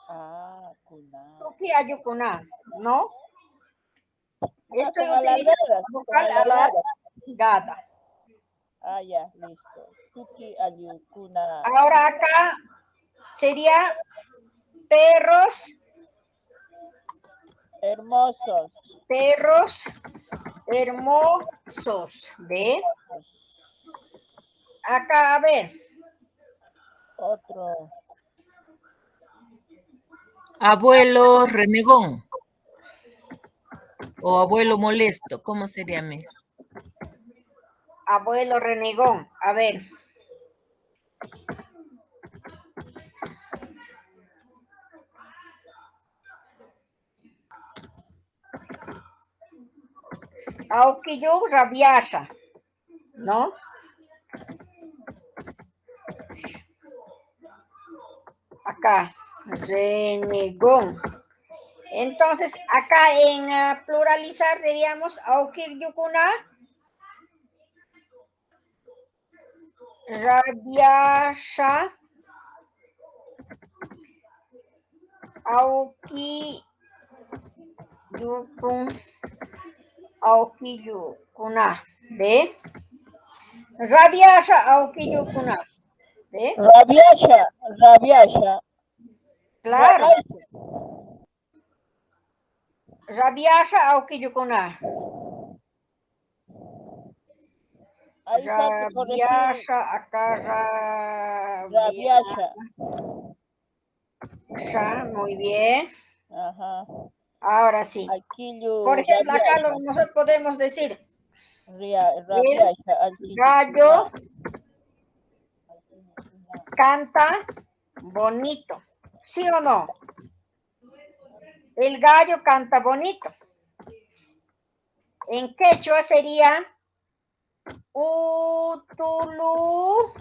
Ah, kuna. Tuki ayukuna, ¿no? Estoy Con utilizando alargadas. la Con vocal alargadas. alargada. Ah, ya, listo. Tuki ayukuna. Ahora acá sería perros, Hermosos. perros hermosos. ¿Ve? Acá, a ver. Otro. Abuelo renegón. O abuelo molesto. ¿Cómo sería, Miss? Abuelo renegón. A ver. Aokiyu rabiasa, ¿no? Acá, renegón. Entonces, acá en pluralizar diríamos aokiyukuna, rabiasa, aokiyukuna, ¿ve? Rabiasa aokiyukuna, ¿ve? Rabiasha. Rabiasha. Claro. Rabiasa aokiyukuna. Ahí falta corregir. Rabiasa, acá Rabiasha. Muy bien. Ajá. Ahora sí. Alquillo. Por ejemplo, acá Rabiasha. nosotros podemos decir Rabiasha. Alquillo. gallo canta bonito. ¿Sí o no? El gallo canta bonito. En quechua sería utulu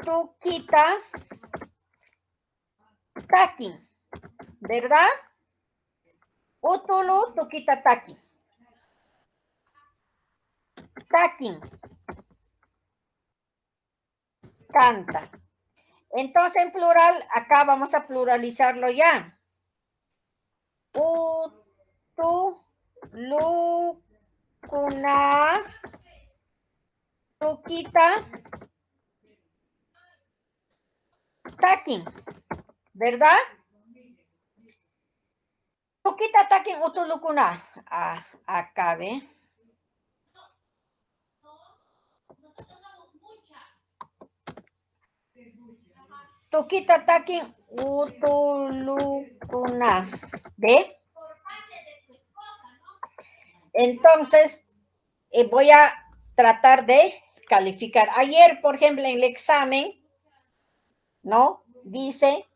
tuquita takin, ¿verdad? Utulu tuquita takin. Takin. Canta. Entonces, en plural, acá vamos a pluralizarlo ya. Utulu kuna tuquita takin, ¿verdad? Tuquita takin utulu kuna. Acá, ¿ve? Tuquita takin utulukuna. ¿Ve? Entonces, voy a tratar de calificar. Ayer, por ejemplo, en el examen, ¿no? Dice,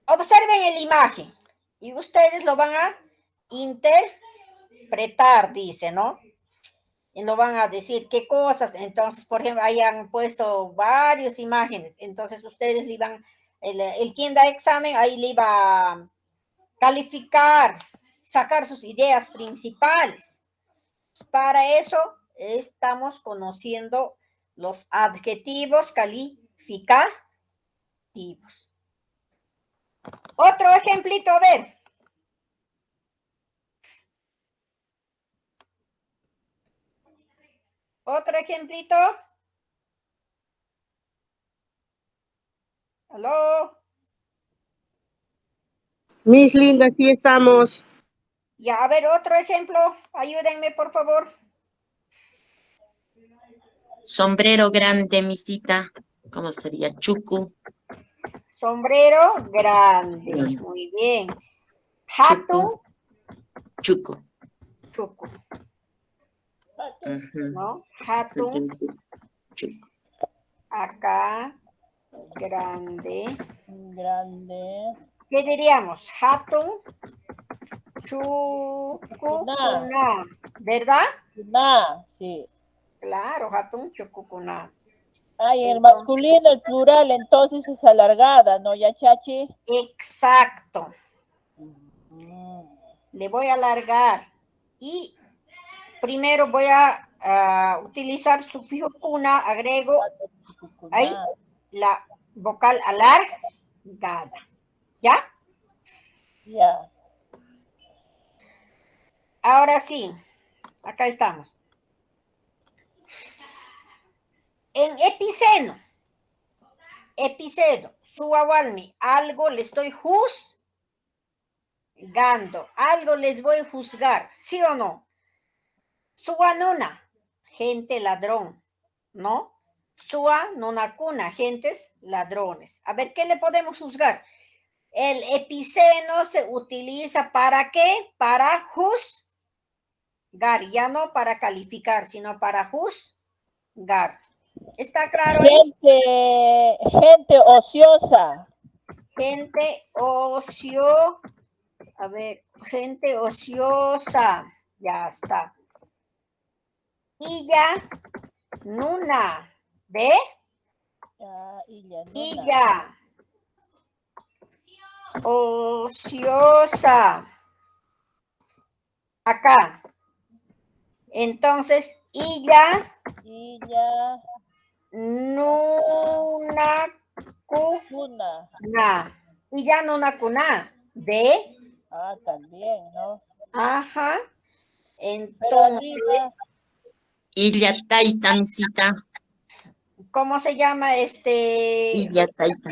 observen la imagen y ustedes lo van a interpretar, dice, ¿no? Y no van a decir qué cosas. Entonces, por ejemplo, hayan puesto varias imágenes. Entonces, ustedes le iban, el quien da examen, ahí le iba a calificar, sacar sus ideas principales. Para eso estamos conociendo los adjetivos calificativos. Otro ejemplito, a ver. Otro ejemplito. ¿Aló? Miss Linda, sí estamos. Ya, a ver, otro ejemplo. Ayúdenme, por favor. Sombrero grande, misita. ¿Cómo sería? Chucu. Sombrero grande. Muy bien. Hatu. Chucu. Chucu. Ujú. ¿No? Hatu. Chucu. Acá. Grande. Grande. ¿Qué diríamos? Hatu. Chucucuna. ¿Verdad? Cuna, sí. Claro, Hatun Chucucuna. Ay, el masculino, el plural, entonces es alargada, ¿no, ya, Chachi? Exacto. Le voy a alargar. Y primero voy a utilizar sufijo cuna, agrego ahí la vocal alargada. ¿Ya? Ya. Ahora sí, acá estamos. En epiceno, suawalmi, algo le estoy juzgando, algo les voy a juzgar, ¿sí o no? Suanuna, gente ladrón, ¿no? Sua nonacuna, gentes ladrones. A ver, ¿qué le podemos juzgar? El epiceno se utiliza ¿para qué? Para juzgar, ya no para calificar, sino para juzgar. ¿Está claro ahí? Gente ociosa. Gente gente ociosa. Ya está. Illa, nuna, ¿ve? Illa. Ociosa. Acá. Entonces, illa. Nuna cuna. Y ya nuna cuna. ¿Ve? Ah, también, ¿no? Ajá. Entonces. Illa taita, misita. ¿Cómo se llama Illa taita.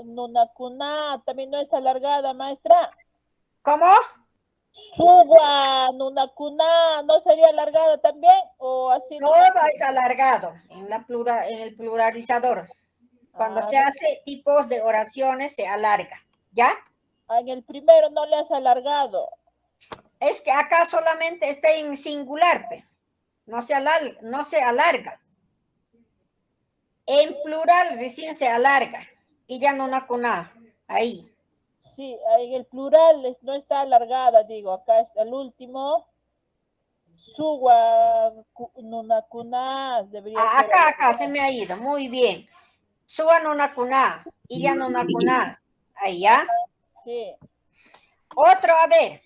Nuna cuna, también no es alargada, maestra. ¿Cómo? Suba, nuna cuna, ¿no sería alargada también? ¿O así? Todo es alargado en el pluralizador. Cuando se hace tipos de oraciones, se alarga. ¿Ya? En el primero no le has alargado. Es que acá solamente está en singular, no se alarga. En plural recién se alarga. Y ya no con nada. Ahí. Sí, en el plural no está alargada, digo. Acá está el último. Suwa, nunacuna, debería ser. Acá se me ha ido. Muy bien. Suwa nunacuna. Y ya nunacuna. Ahí ya. Sí. Otro, a ver.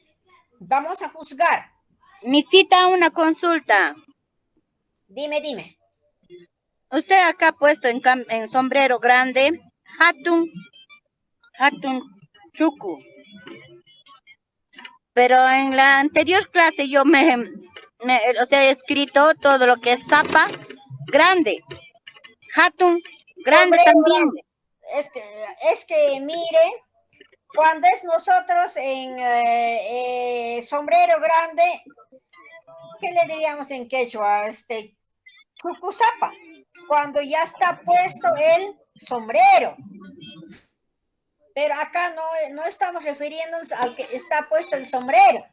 Vamos a juzgar. Misita, una consulta. Dime. Usted acá ha puesto en sombrero grande, hatun chucu. Pero en la anterior clase yo he escrito todo lo que es zapa grande. Hatun grande también. Es que mire, cuando es nosotros en sombrero grande, ¿qué le diríamos en quechua? Chucuzapa. Cuando ya está puesto el sombrero. Pero acá no estamos refiriéndonos al que está puesto el sombrero.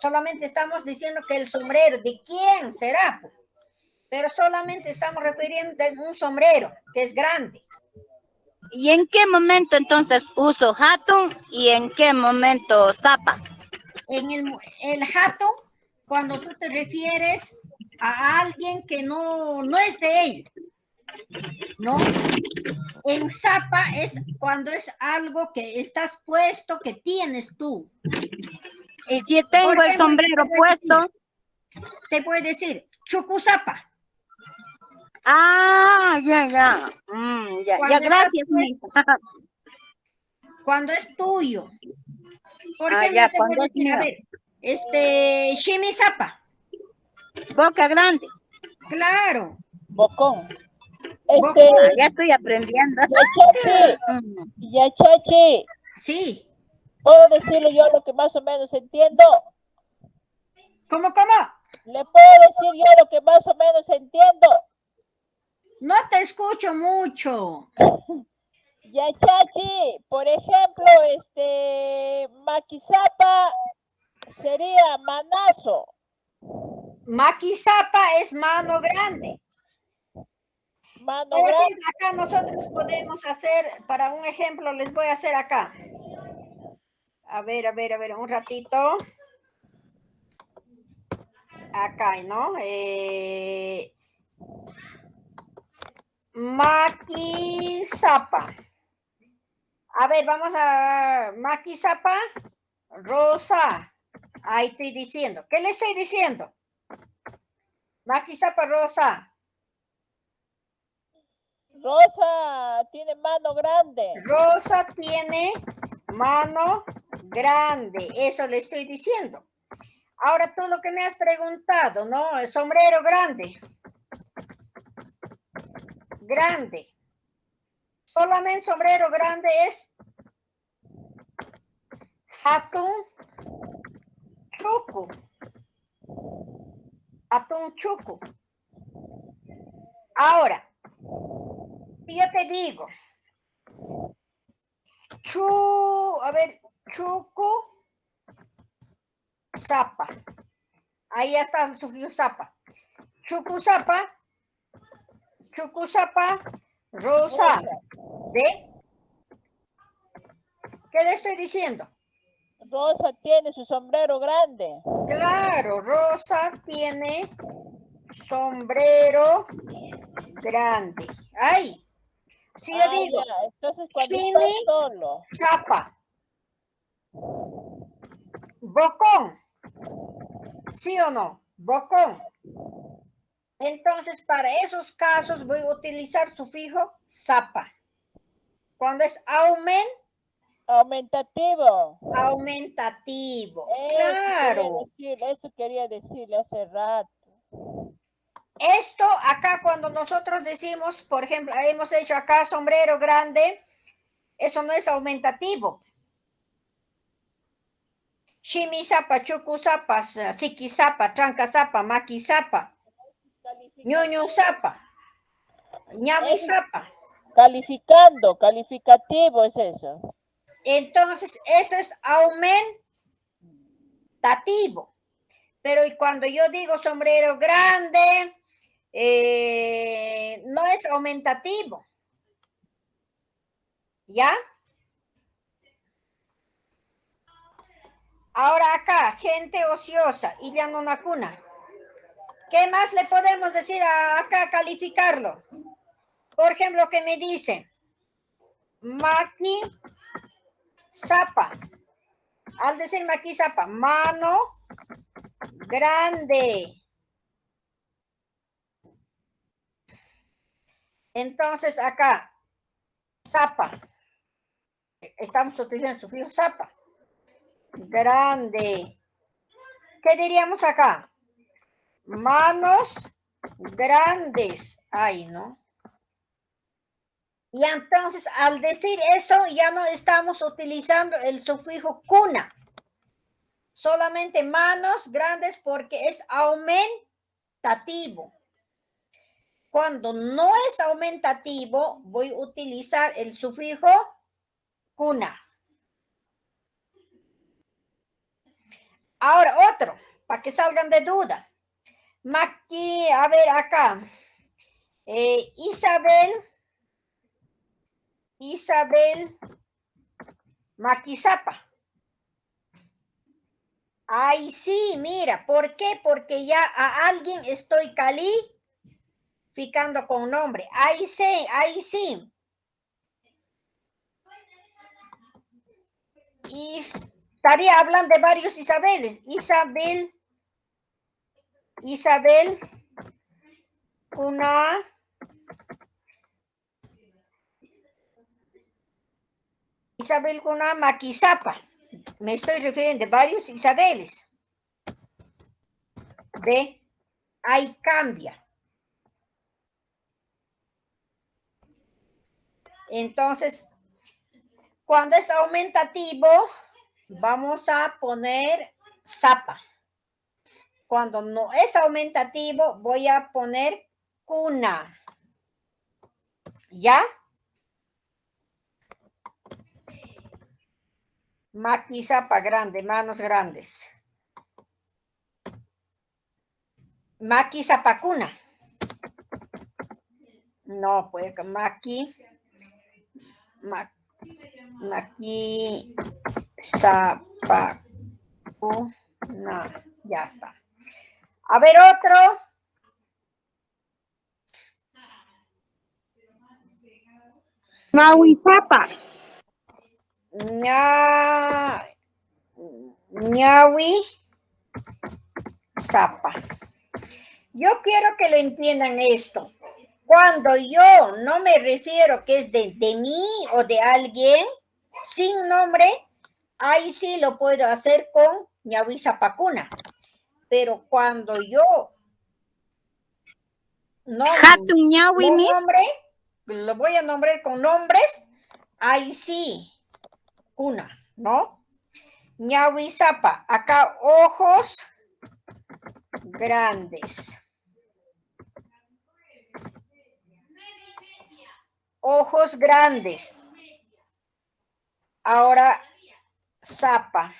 Solamente estamos diciendo que el sombrero, ¿de quién será? Pero solamente estamos refiriendo a un sombrero que es grande. ¿Y en qué momento entonces uso hatun y en qué momento zapa? En el hatun, cuando tú te refieres a alguien que no es de él, ¿no? En zapa es cuando es algo que estás puesto, que tienes tú. Y si tengo el sombrero puesto. Te puede decir, chucuzapa. Ah, ya, ya. Ya, gracias. Cuando es tuyo. Por ejemplo, ya, te puede cuando es decir, a mío. ver, shimisapa. Boca grande. Claro. Bocón. Ya estoy aprendiendo. Yachachi. Sí. ¿Puedo decirle yo lo que más o menos entiendo? ¿Cómo? ¿Le puedo decir yo lo que más o menos entiendo? No te escucho mucho. Yachachi, por ejemplo, maquizapa sería manazo. Maquizapa es mano grande. Mano Por grande. ejemplo, acá nosotros podemos hacer, para un ejemplo, les voy a hacer acá. A ver, un ratito. Acá, ¿no? Maquizapa. A ver, vamos a maquizapa rosa. Ahí estoy diciendo. ¿Qué le estoy diciendo? Maquizapa rosa. Rosa tiene mano grande. Rosa tiene mano grande. Eso le estoy diciendo. Ahora tú lo que me has preguntado, ¿no? El sombrero grande. Grande. Solamente sombrero grande es hatun chuku. Hatun chuku. Ahora, si yo te digo, chuku zapa. Ahí está el sufijo zapa. Chuku zapa rosa. ¿Ve? ¿Qué le estoy diciendo? Rosa tiene su sombrero grande. Claro, Rosa tiene sombrero grande. Ay, si yo digo, Ya. Entonces cuando Chimi estás solo. zapa. Bocón. ¿Sí o no? Bocón. Entonces, para esos casos voy a utilizar sufijo zapa. Cuando es Aumentativo. aumentativo. Claro. Eso quería decirle hace rato. Esto acá cuando nosotros decimos, por ejemplo, hemos hecho acá sombrero grande, eso no es aumentativo. Shimisapa, chukusapa, sikisapa, trancasapa, maquisapa, ñuñusapa, ñamisapa. Calificativo es eso. Entonces, eso es aumentativo. Pero y cuando yo digo sombrero grande, no es aumentativo. ¿Ya? Ahora acá, gente ociosa, y ya no una cuna. ¿Qué más le podemos decir acá, calificarlo? Por ejemplo, que me dice, maqui zapa. Al decir maqui zapa, mano grande. Entonces acá, zapa. Estamos utilizando el sufijo zapa. Grande. ¿Qué diríamos acá? Manos grandes. Ay, ¿no? Y entonces, al decir eso, ya no estamos utilizando el sufijo cuna. Solamente manos grandes porque es aumentativo. Cuando no es aumentativo, voy a utilizar el sufijo cuna. Ahora otro, para que salgan de duda. Maqui, a ver acá. Isabel Maquizapa. Ay, sí, mira, ¿por qué? Porque ya a alguien estoy calificando con nombre. Ahí sí, ahí sí. Y estaría hablando de varios Isabeles. Isabel, una... Isabel Cuna Maquizapa. Me estoy refiriendo a varios Isabeles. ¿Ve? Ahí cambia. Entonces, cuando es aumentativo, vamos a poner zapa. Cuando no es aumentativo, voy a poner cuna. ¿Ya? Maquizapa grande, manos grandes. Maquizapa cuna. No, pues Maquizapa cuna. Ya está. A ver otro. Nahuizapa. Ñahuizapa. Yo quiero que lo entiendan esto. Cuando yo no me refiero que es de mí o de alguien sin nombre, ahí sí lo puedo hacer con Ñahuizapacuna. Pero cuando yo no nombre, lo voy a nombrar con nombres, ahí sí, cuna, ¿no? Ñahuizapa, acá ojos grandes. Ojos grandes. Ahora, zapa.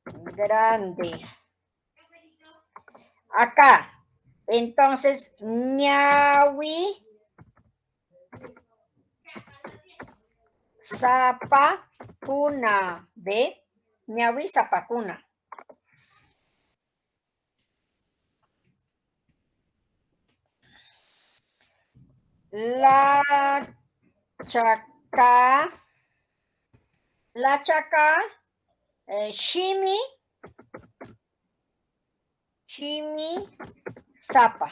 Grande. Acá. Entonces, ñahui. Zapa. Cuna. ¿Ve? Ñahui zapa cuna. La chaca, shimi zapa.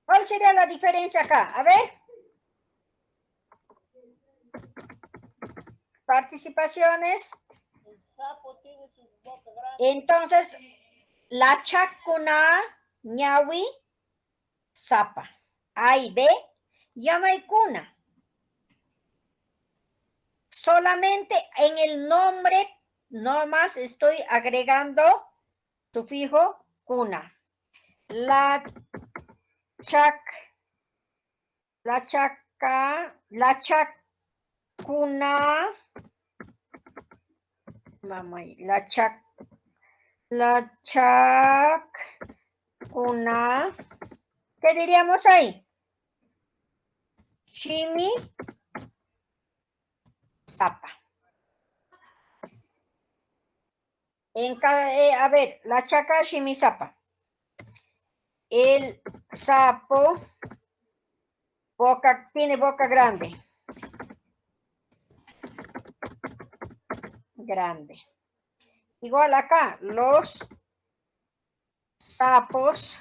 ¿Cuál sería la diferencia acá? A ver. Participaciones. Entonces, la chacuna, ñahui, zapa. Ahí ve, ya no hay cuna. Solamente en el nombre, nomás estoy agregando sufijo cuna. La chacuna, la chacuna, ¿qué diríamos ahí? Shimi zapa. A ver, la chaca shimi zapa. El sapo tiene boca grande. Grande. Igual acá, los sapos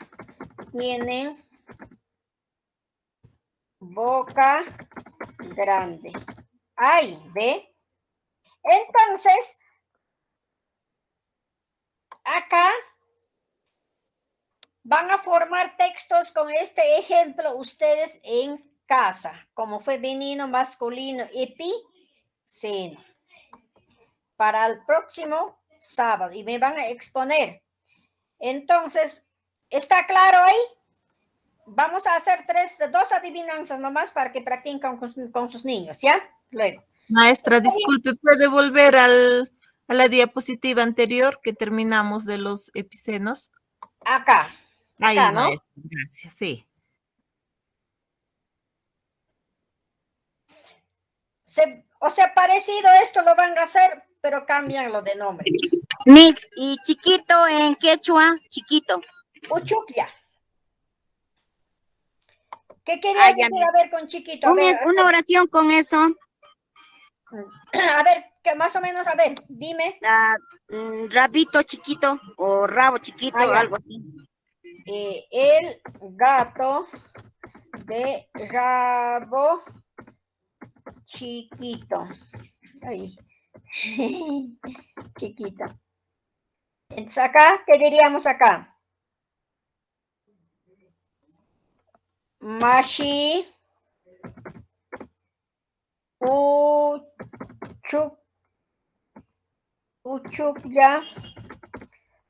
tienen boca grande. Ahí, ¿ve? Entonces, acá van a formar textos con este ejemplo ustedes en casa, como femenino, masculino, epiceno. Para el próximo sábado y me van a exponer. Entonces, ¿está claro ahí? vamos a hacer dos adivinanzas nomás para que practiquen con sus niños, ¿ya? Luego. Maestra, disculpe, ¿puede volver a la diapositiva anterior que terminamos de los epicenos? Acá. Ahí, Acá, ¿no? maestra, gracias, sí. O sea, parecido esto lo van a hacer, pero cambian lo de nombre. Miss, ¿y chiquito en quechua? Chiquito. Uchuclia. ¿Qué querías decir? A ver, con chiquito. A ver, Una oración con eso. a ver, que más o menos, a ver, dime. Rabito chiquito o rabo chiquito, ya. algo así. El gato de rabo chiquito. Ahí. Chiquito. Entonces acá, ¿qué diríamos acá? Mashi Uchukya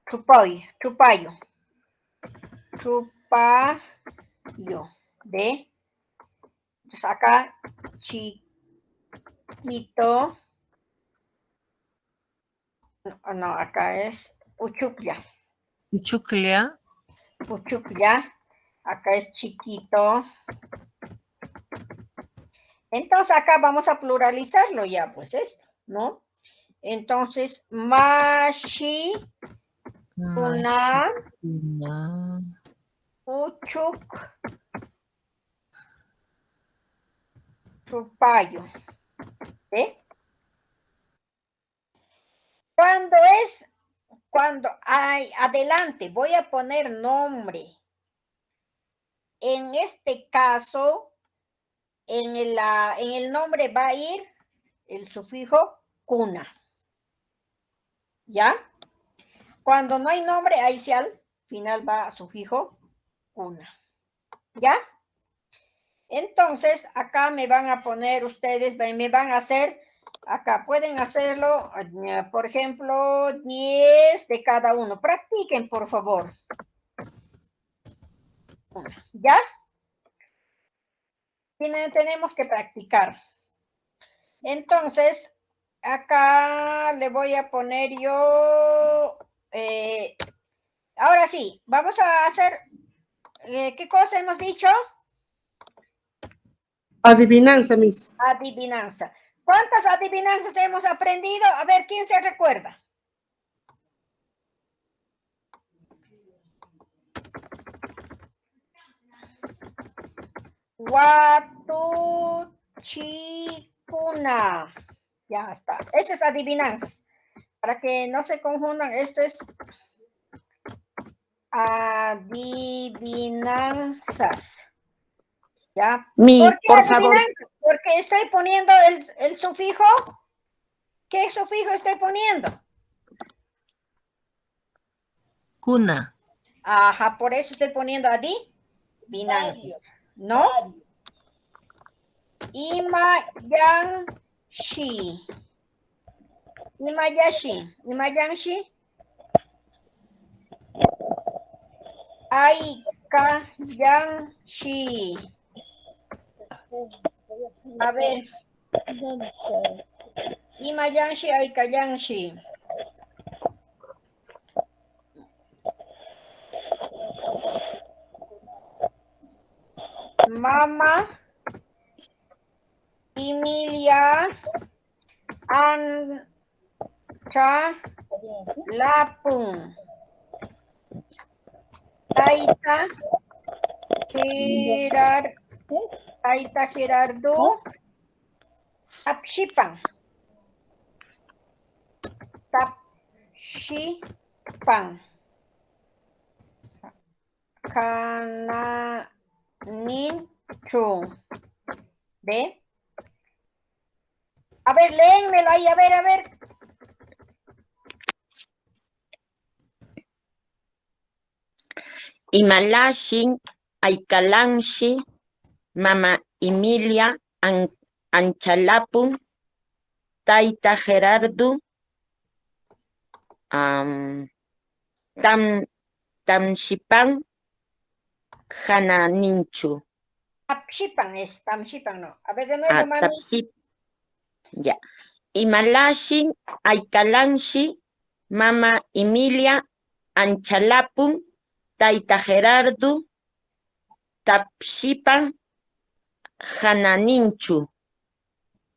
chupayo de, entonces acá chiquito, no, acá es Uchukya, acá es chiquito. Entonces acá vamos a pluralizarlo ya, pues esto, ¿no? Entonces, mashi, una, uchuk, chupayo. ¿Eh? Cuando hay adelante, voy a poner nombre. En este caso, en el nombre va a ir el sufijo cuna. ¿Ya? Cuando no hay nombre, ahí sí al final va sufijo cuna. ¿Ya? Entonces, acá me van a poner ustedes, me van a hacer, acá pueden hacerlo, por ejemplo, 10 de cada uno. Practiquen, por favor. ¿Ya? Tenemos que practicar. Entonces, acá le voy a poner yo, ahora sí, vamos a hacer, ¿qué cosa hemos dicho? Adivinanza, Miss. Adivinanza. ¿Cuántas adivinanzas hemos aprendido? A ver, ¿quién se recuerda? Watu chikuna. Ya está. Estas es adivinanzas. Para que no se confundan, esto es adivinanzas. ¿Ya? ¿Por qué adivinanzas? Porque estoy poniendo el sufijo. ¿Qué sufijo estoy poniendo? Cuna. Ajá, por eso estoy poniendo adivinanzas. ¿No? Imayanshi. Aikayanshi. A ver. Imayanshi, aikayanshi. Mama Emilia Ancha Lapun. Taita Gerardo Tapshipan. Cananinchu. ¿Ve? A ver, léenmelo ahí, a ver. Imalashin, Aikalanshi, Mama Emilia, Anchalapun, Taita Gerardo, Tamshipan, hananinchu. Tapshipan es, tamshipan no. A ver, de nuevo, mami. Tapsip. Ya. Imalashin aykalanshi mama Emilia anchalapun tayta Gerardo tapshipan hananinchu.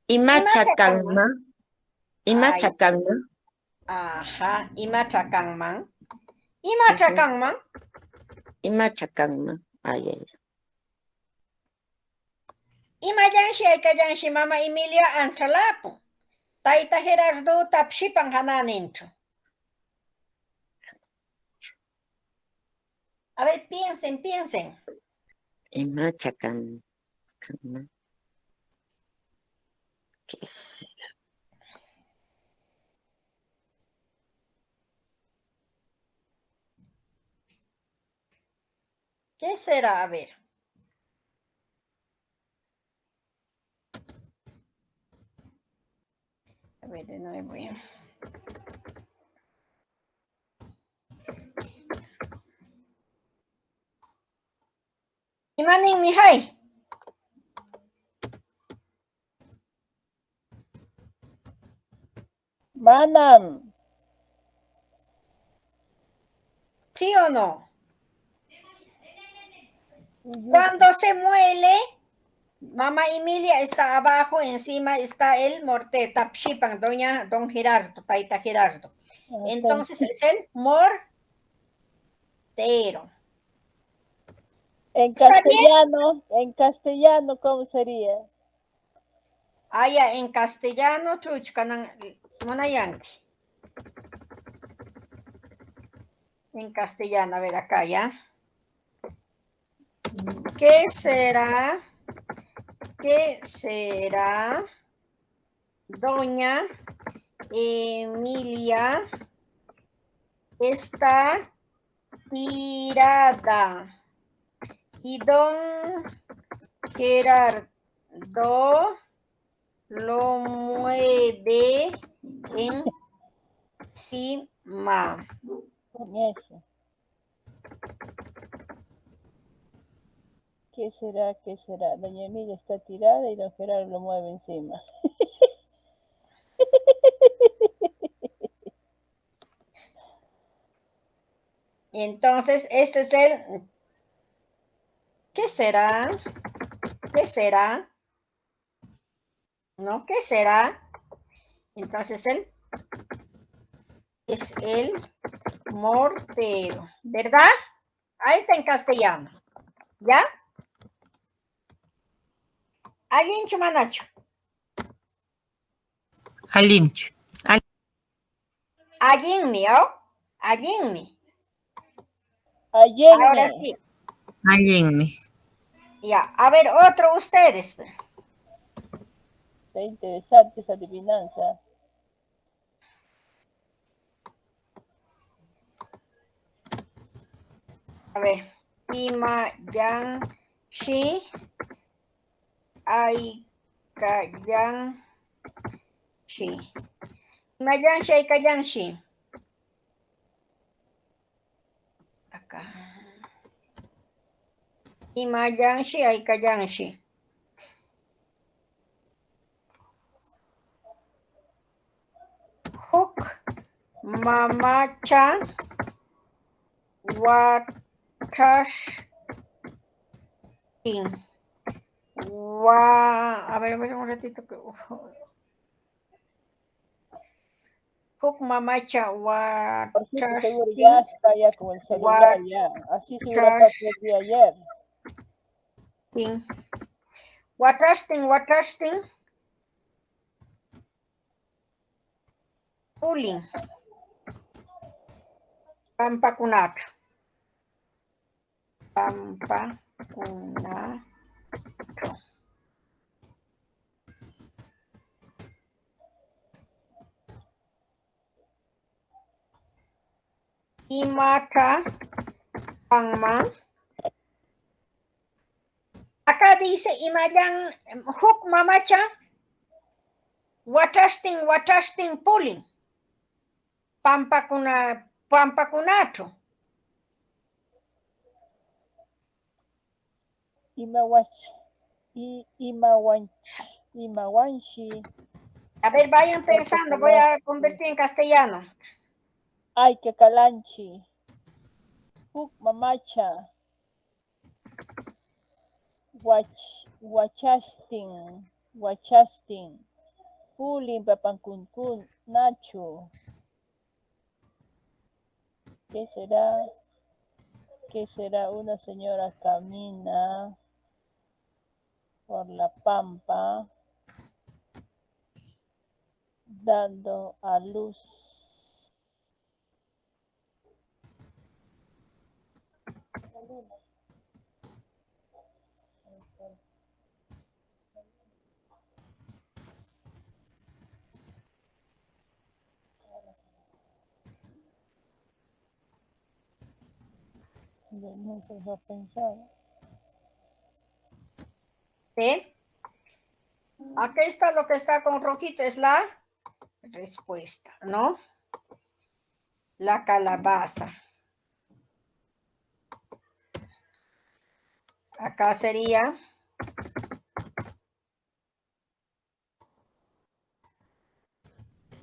Imacha kanma. Imacha kanma. Ajá, imacha kanman. Imacha kanman. Imacha kanma. Ay, ay. Imayanshi aykayanshi mama Emilia anchalapun. Tayta Gerardo tapshipan hananinchu. A ver, piensen. Imacha kanma. ¿Qué será? A ver. A ver, de nuevo. Imanin Mihai. Manam. ¿Sí o no? Cuando se muele, mamá Emilia está abajo, encima está el morte, tapshipan, don Gerardo, taita Gerardo. Entonces es el mortero. En castellano, ¿cómo sería? Ya, en castellano, en castellano, a ver acá, ¿ya? ¿Qué será? Doña Emilia está tirada y don Gerardo lo mueve encima. Con eso. ¿Qué será? Doña Emilia está tirada y don Gerardo lo mueve encima. Entonces, este es el... ¿Qué será? ¿No? ¿Qué será? Entonces, es el mortero, ¿verdad? Ahí está en castellano. ¿Ya? ¿Alguien chumanacho? Alinch. ¿Alguien mío? ¿Alguien? Allende. Ahora sí. Allenme. Ya, a ver, otro ustedes. Está interesante esa adivinanza. A ver, Imayanshi Aykayanshi. Imayanshi Aykayanshi. Acá. Imayanshi Aykayanshi. Huk mamacha watashtin. A ver un ratito. Huk mamacha watashtin. Seguro ya está ya con el celular ya. Así se hubiera pasado el día ayer. Watashtin. Pulling. Pampacunato. Imata Pangman. Acá dice Imayan Huk mamacha Watashtin pulling. Pampacunato. Imawanshi. A ver, vayan pensando, voy a convertir en castellano. Ay, que calanchi. Puk mamacha. Wachastin. Pulin papankunkun. Nacho. ¿Qué será? ¿Qué será? Una señora camina por la pampa dando a luz. No se lo pensar. ¿Sí? Aquí está lo que está con rojito, es la respuesta, ¿no? La calabaza. Acá sería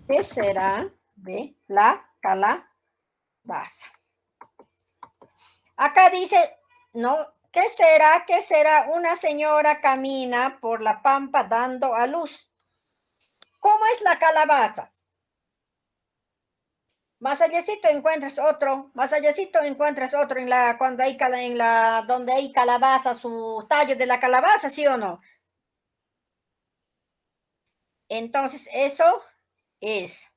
¿qué será de la calabaza? Acá dice, no, ¿qué será? ¿Qué será? Una señora camina por la pampa dando a luz. ¿Cómo es la calabaza? Más allácito encuentras otro, más allácito encuentras otro en la, cuando hay en la, donde hay calabaza, su tallo de la calabaza, ¿sí o no? Entonces, eso es.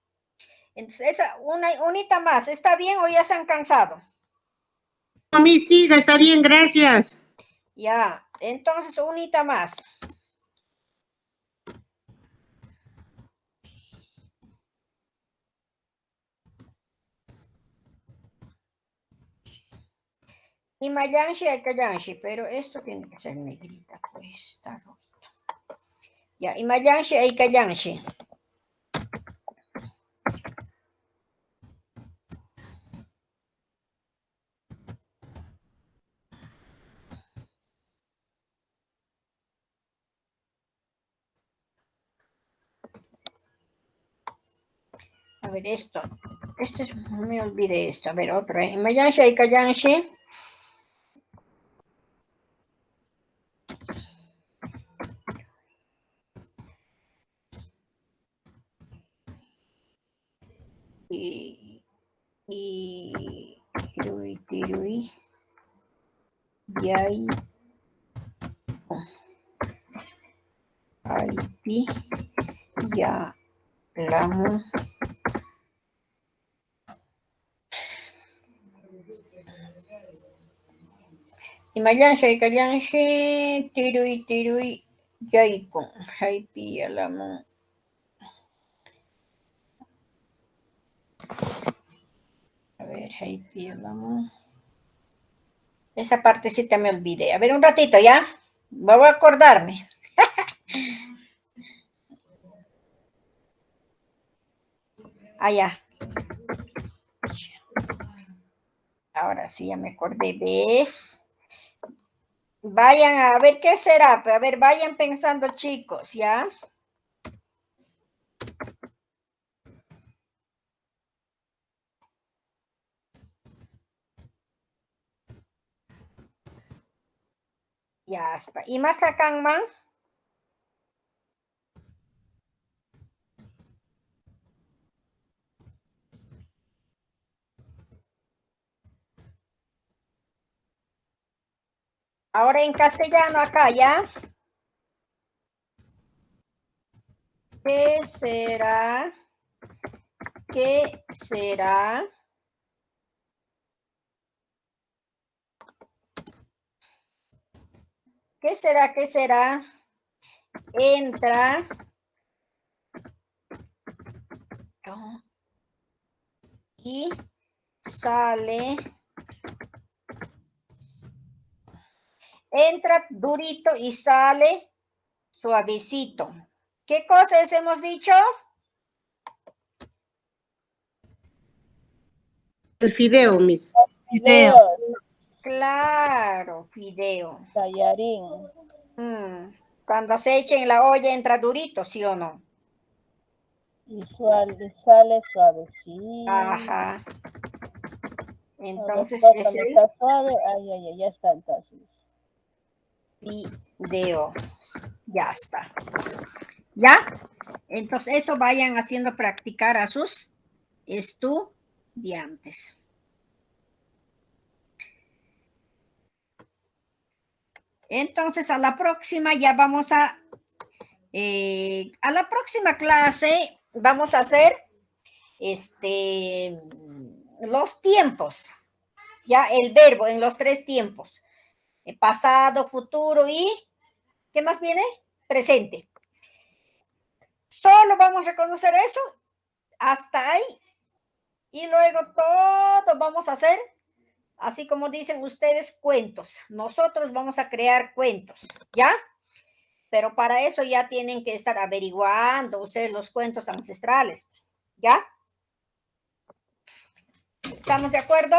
Entonces, esa, una unita más, ¿está bien o ya se han cansado? A mí siga, está bien, gracias. Ya, entonces unita más. Y Mayanshi hay Kayanshi, pero esto tiene que ser negrita, pues está rojito. Ya, y Mayanshi hay Kayanshi. A ver, esto es, no me olvidé esto. A ver, otro, ¿eh? Mayanshi hay Kayanshi. Tirui. Yay. Aipi. Ya. Lamu. Y Mayanshi, Kayanshi, Tirui, Yaikon, Haipi, Alamu. A ver, Haipi, Alamu. Esa partecita me olvidé. A ver, un ratito, ¿ya? Voy a acordarme. Allá. Ahora sí, ya me acordé. ¿Ves? Vayan a ver qué será. A ver, vayan pensando, chicos, ¿ya? Ya está. ¿Y Macacanman? Ahora en castellano acá, ¿ya? ¿Qué será? ¿Qué será? ¿Qué será? ¿Qué será? Entra. Y sale. Entra durito y sale suavecito. ¿Qué cosas hemos dicho? El fideo, Miss. Fideo. Claro, fideo. Tallarín. Cuando se echa en la olla entra durito, ¿sí o no? Y sale suavecito. Ajá. Entonces Después, es cuando el está suave, ay, ya está entonces. fideo. Ya está. ¿Ya? Entonces eso vayan haciendo practicar a sus estudiantes. Entonces a la próxima ya vamos a la próxima clase vamos a hacer los tiempos, ya el verbo en los 3 tiempos, pasado, futuro y ¿qué más viene? Presente. Solo vamos a conocer eso hasta ahí y luego todo vamos a hacer, así como dicen ustedes, cuentos. Nosotros vamos a crear cuentos, ¿ya? Pero para eso ya tienen que estar averiguando ustedes los cuentos ancestrales, ¿ya? ¿Estamos de acuerdo?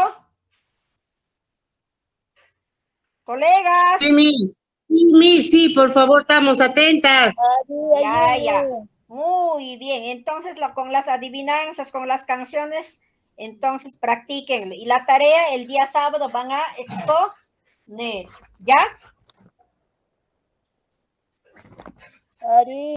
Colegas. Sí, por favor, estamos atentas. Ya. Muy bien. Entonces, con las adivinanzas, con las canciones, entonces practiquen. Y la tarea el día sábado van a exponer, ¿ya? Ari.